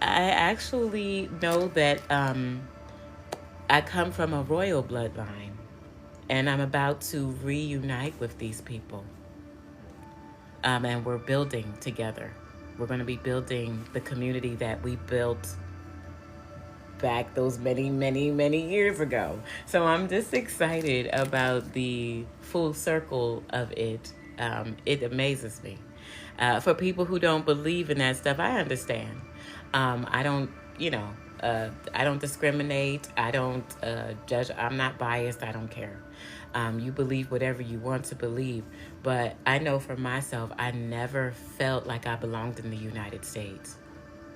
I actually know that I come from a royal bloodline, and I'm about to reunite with these people. And we're building together. We're going to be building the community that we built back those many, many, many years ago. So I'm just excited about the full circle of it. It amazes me. For people who don't believe in that stuff, I understand. I don't, I don't discriminate. I don't judge. I'm not biased. I don't care. You believe whatever you want to believe. But I know for myself, I never felt like I belonged in the United States.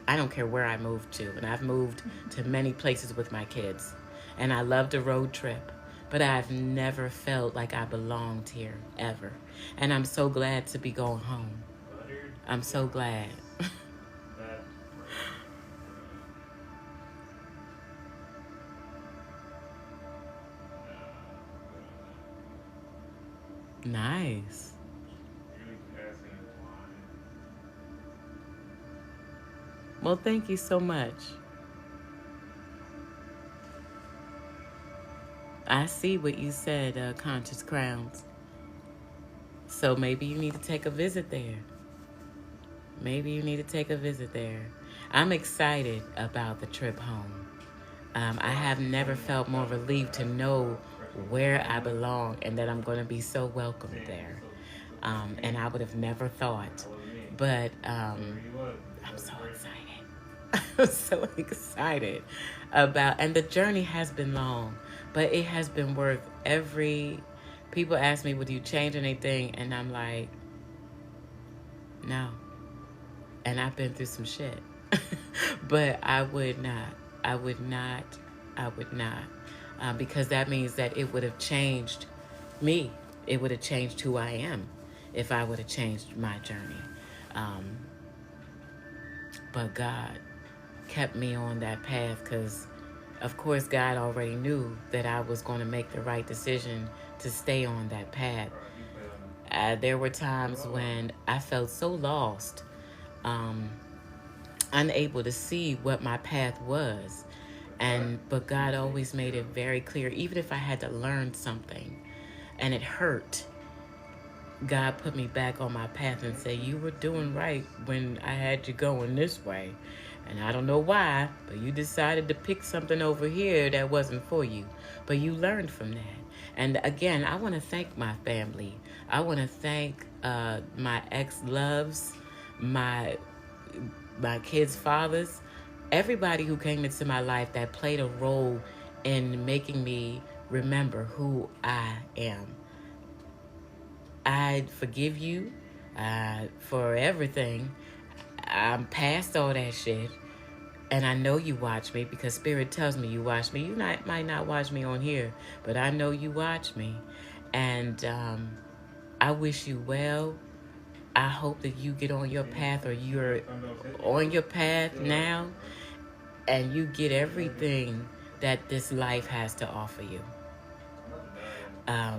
I don't care where I moved to. And I've moved to many places with my kids. And I loved a road trip. But I've never felt like I belonged here, ever. And I'm so glad to be going home. I'm so glad. Nice. Well, thank you so much. I see what you said, Conscious Crowns. So maybe you need to take a visit there. Maybe you need to take a visit there. I'm excited about the trip home. I have never felt more relieved to know where I belong and that I'm going to be so welcomed there. And I would have never thought. But I'm so excited. I'm so excited about, and the journey has been long, but it has been worth every. People ask me, would you change anything? And I'm like, no. And I've been through some shit. But I would not. I would not. I would not. Because that means that it would have changed me. It would have changed who I am if I would have changed my journey. But God kept me on that path because, of course, God already knew that I was going to make the right decision to stay on that path. There were times when I felt so lost, unable to see what my path was. But God always made it very clear, even if I had to learn something and it hurt, God put me back on my path and said, you were doing right when I had you going this way. And I don't know why, but you decided to pick something over here that wasn't for you. But you learned from that. And again, I want to thank my family. I want to thank my ex-loves, my kids' fathers, everybody who came into my life that played a role in making me remember who I am. I forgive you for everything. I'm past all that shit. And I know you watch me because Spirit tells me you watch me. You might not watch me on here, but I know you watch me. And I wish you well. I hope that you get on your path, or you're on your path now, and you get everything that this life has to offer you. Um,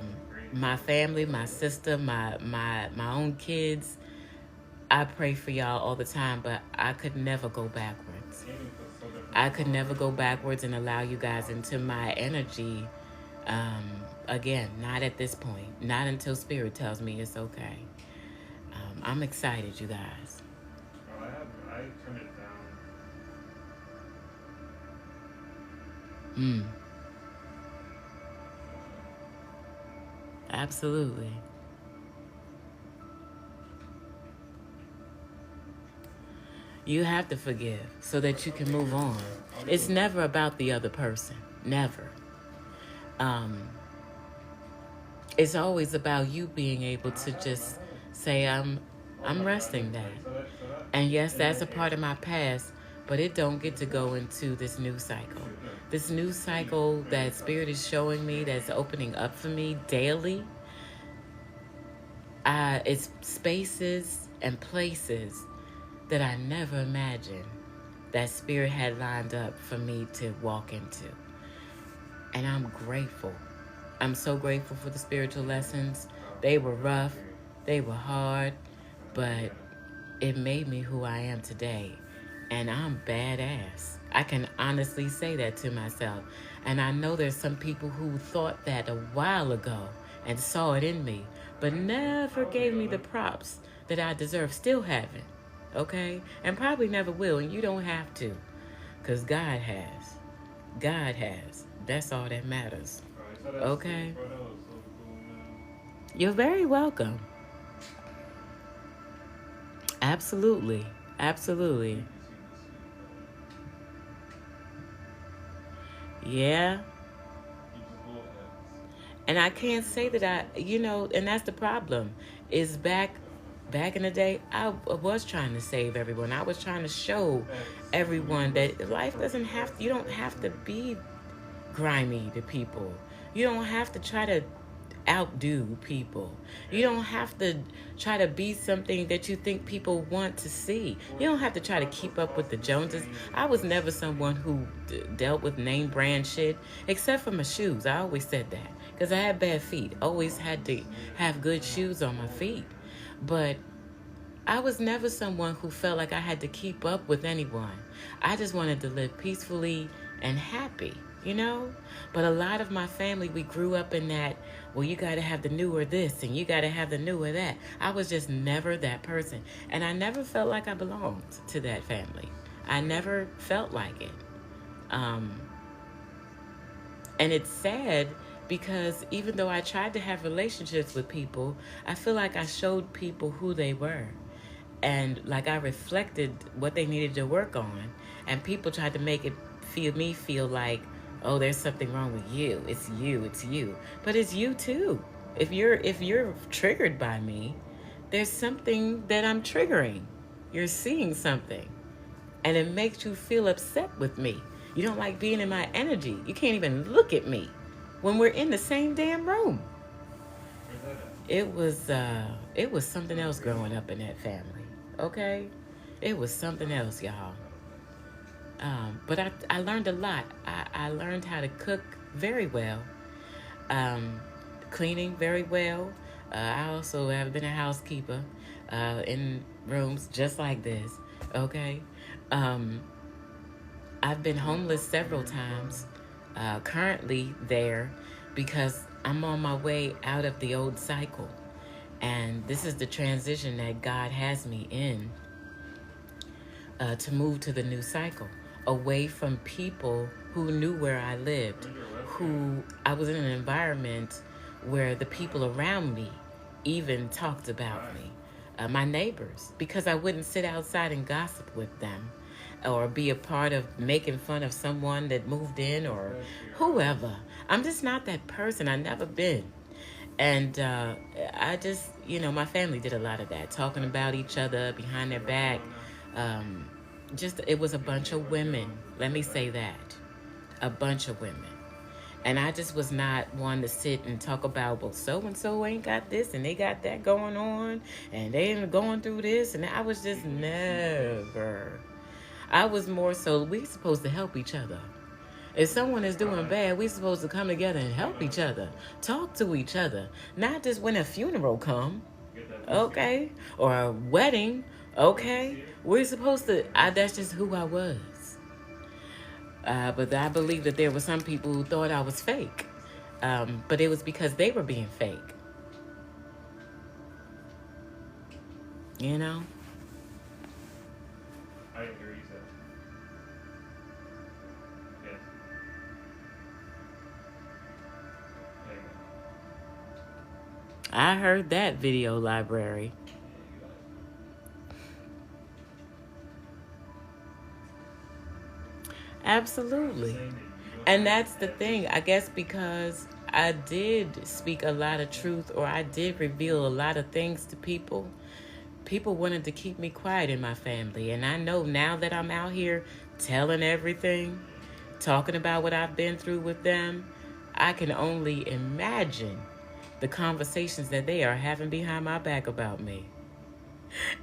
my family, my sister, my own kids, I pray for y'all all the time, but I could never go backwards. I could never go backwards and allow you guys into my energy again. Not at this point. Not until Spirit tells me it's okay. I'm excited, you guys. I turned it down. Absolutely. You have to forgive so that you can move on. It's never about the other person. Never. It's always about you being able to just say, I'm resting that. And yes, that's a part of my past, but it don't get to go into this new cycle. This new cycle that Spirit is showing me, that's opening up for me daily, it's spaces and places that I never imagined that Spirit had lined up for me to walk into. And I'm grateful. I'm so grateful for the spiritual lessons. They were rough, they were hard, but it made me who I am today. And I'm badass. I can honestly say that to myself. And I know there's some people who thought that a while ago and saw it in me, but never gave me the props that I deserve. Still haven't. Okay? And probably never will. And you don't have to. Because God has. God has. That's all that matters. Okay? You're very welcome. Absolutely. Absolutely. Yeah. And I can't say that and that's the problem. Is back in the day, I was trying to save everyone. I was trying to show everyone that life doesn't have, you don't have to be grimy to people. You don't have to try to outdo people. You don't have to try to be something that you think people want to see. You don't have to try to keep up with the Joneses. I was never someone who dealt with name brand shit, except for my shoes. I always said that because I had bad feet. Always had to have good shoes on my feet. But I was never someone who felt like I had to keep up with anyone. I just wanted to live peacefully and happy, But a lot of my family, we grew up in that, well, you got to have the newer this and you got to have the newer that. I was just never that person. And I never felt like I belonged to that family. I never felt like it. And it's sad because even though I tried to have relationships with people, I feel like I showed people who they were. And like I reflected what they needed to work on. And people tried to make me feel like, oh, there's something wrong with you. It's you. But it's you too. If you're triggered by me, there's something that I'm triggering. You're seeing something. And it makes you feel upset with me. You don't like being in my energy. You can't even look at me when we're in the same damn room. It was something else growing up in that family. Okay? It was something else, y'all. But I learned a lot. I learned how to cook very well, cleaning very well. I also have been a housekeeper in rooms just like this, okay? I've been homeless several times, currently there because I'm on my way out of the old cycle. And this is the transition that God has me in to move to the new cycle, away from people who knew where I lived, who I was in an environment where the people around me even talked about me, my neighbors, because I wouldn't sit outside and gossip with them. or be a part of making fun of someone that moved in or whoever. I'm just not that person. I never been. And I just, my family did a lot of that, talking about each other behind their back. Um, just, it was a bunch of women. Let me say that. A bunch of women. And I just was not one to sit and talk about, well, so and so ain't got this and they got that going on and they ain't going through this. And I was just never. I was more so, we supposed to help each other. If someone is doing bad, we supposed to come together and help each other, talk to each other, not just when a funeral come, okay, or a wedding, okay. We're supposed to. That's just who I was. But I believe that there were some people who thought I was fake, but it was because they were being fake. You know. I didn't hear you say. Yes. I heard that video library. Absolutely. And that's the thing. I guess because I did speak a lot of truth, or I did reveal a lot of things to people, people wanted to keep me quiet in my family. And I know now that I'm out here telling everything, talking about what I've been through with them, I can only imagine the conversations that they are having behind my back about me.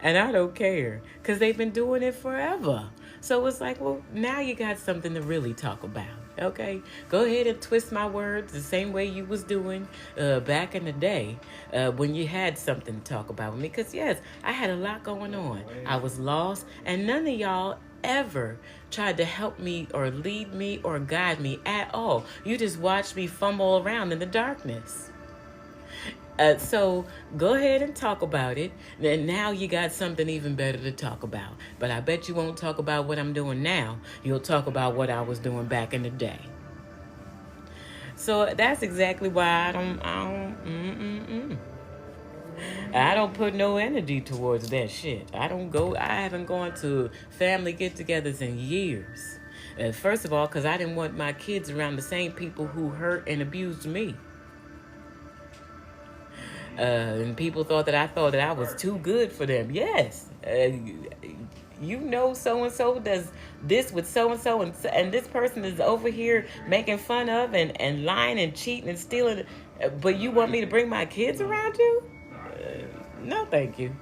And I don't care, because they've been doing it forever. So it's like, well, now you got something to really talk about, okay? Go ahead and twist my words the same way you was doing back in the day when you had something to talk about with me. Because, yes, I had a lot going on. I was lost, and none of y'all ever tried to help me or lead me or guide me at all. You just watched me fumble around in the darkness. So go ahead and talk about it. And now you got something even better to talk about. But I bet you won't talk about what I'm doing now. You'll talk about what I was doing back in the day. So that's exactly why I don't put no energy towards that shit. I haven't gone to family get-togethers in years. First of all, because I didn't want my kids around the same people who hurt and abused me. And people thought that I was too good for them. Yes. So-and-so does this with so-and-so, and this person is over here making fun of and lying and cheating and stealing. But you want me to bring my kids around you? No, thank you.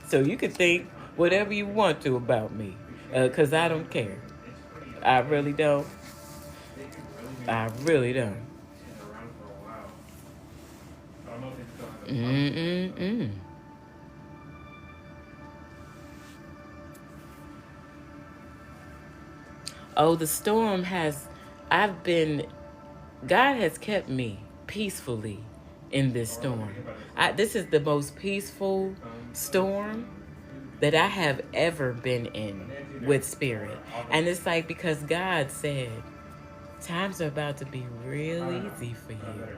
So you can think whatever you want to about me, because I don't care. I really don't. I really don't. Oh, the storm God has kept me peacefully in this storm. This is the most peaceful storm that I have ever been in with spirit. And it's like, because God said, times are about to be real easy for you.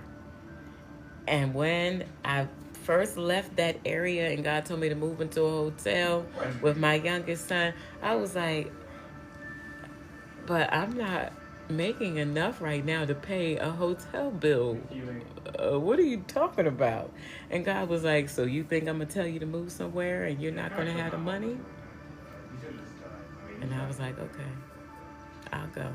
And when I first left that area and God told me to move into a hotel with my youngest son, I was like, but I'm not making enough right now to pay a hotel bill. What are you talking about? And God was like, so you think I'm going to tell you to move somewhere and you're not going to have the money? And I was like, okay, I'll go.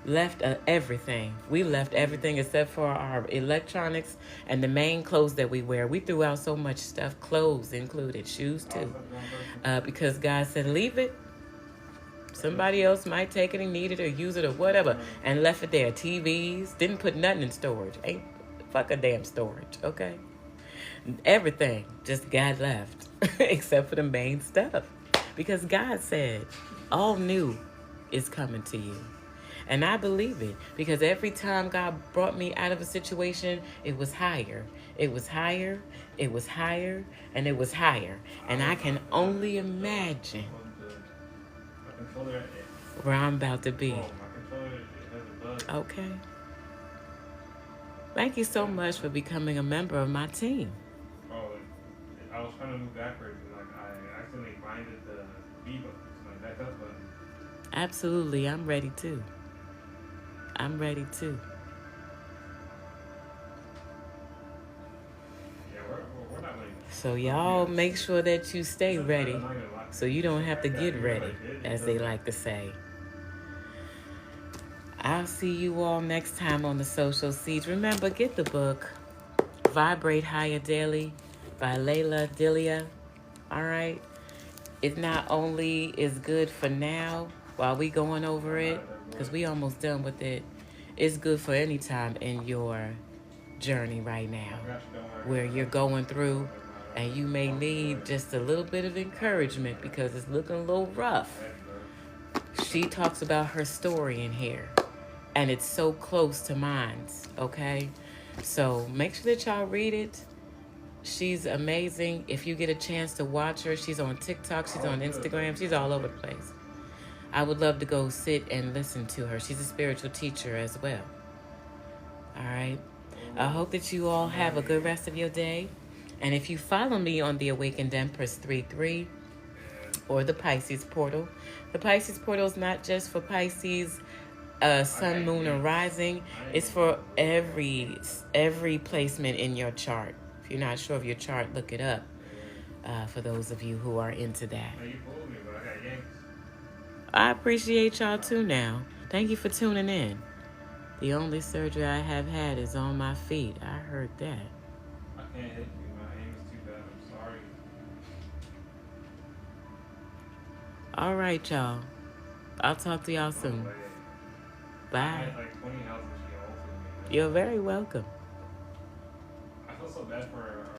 Left everything. We left everything except for our electronics and the main clothes that we wear. We threw out so much stuff, clothes included, shoes too, because God said, leave it. Somebody else might take it and need it or use it or whatever, and left it there. TVs, didn't put nothing in storage. Ain't fuck a damn storage, okay? Everything just God left except for the main stuff, because God said all new is coming to you. And I believe it, because every time God brought me out of a situation, it was higher. It was higher, it was higher, and it was higher. And I can only imagine where I'm about to be. Okay. Thank you so much for becoming a member of my team. I was trying to move backwards, and I accidentally binded the B button, so my back up button. Absolutely, I'm ready too. I'm ready too. Yeah, we're not like So supposed to be y'all on make sync. sure that you stay Except that ready I'm not gonna lie. so you It's don't the have to fact that get even if I ready, did, it as they doesn't. like to say. I'll see you all next time on the Social Seeds. Remember, get the book, Vibrate Higher Daily by Lailah, Delia. All right? It not only is good for now while we going over I'm it, not at that because point. we almost done with it, it's good for any time in your journey right now I got you. Don't worry. where I you're got you. going through Don't worry about and it. you may I'll keep need going. just a little bit of encouragement I got because you. it's looking a little rough. I got you, bro. She talks about her story in here, and it's so close to mine's, okay? So make sure that y'all read it. She's amazing. If you get a chance to watch her, she's on TikTok, she's Oh, on good. Instagram, Thank you. she's all over the place. I would love to go sit and listen to her. She's a spiritual teacher as well. All right. I hope that you all have a good rest of your day. And if you follow me on the Awakened Empress 33 or the Pisces portal, the Pisces portal is not just for Pisces, sun, moon, and rising. It's for every placement in your chart. If you're not sure of your chart, look it up. For those of you who are into that, Hey, you fooled me, but I got yanked. I appreciate y'all too. Now, thank you for tuning in. The only surgery I have had is on my feet. I heard that. I can't hit you. My aim is too bad. I'm sorry. All right, y'all. I'll talk to y'all No soon. way. I Bye. had like 20 health and she ulted me. You're very welcome. I feel so bad for her.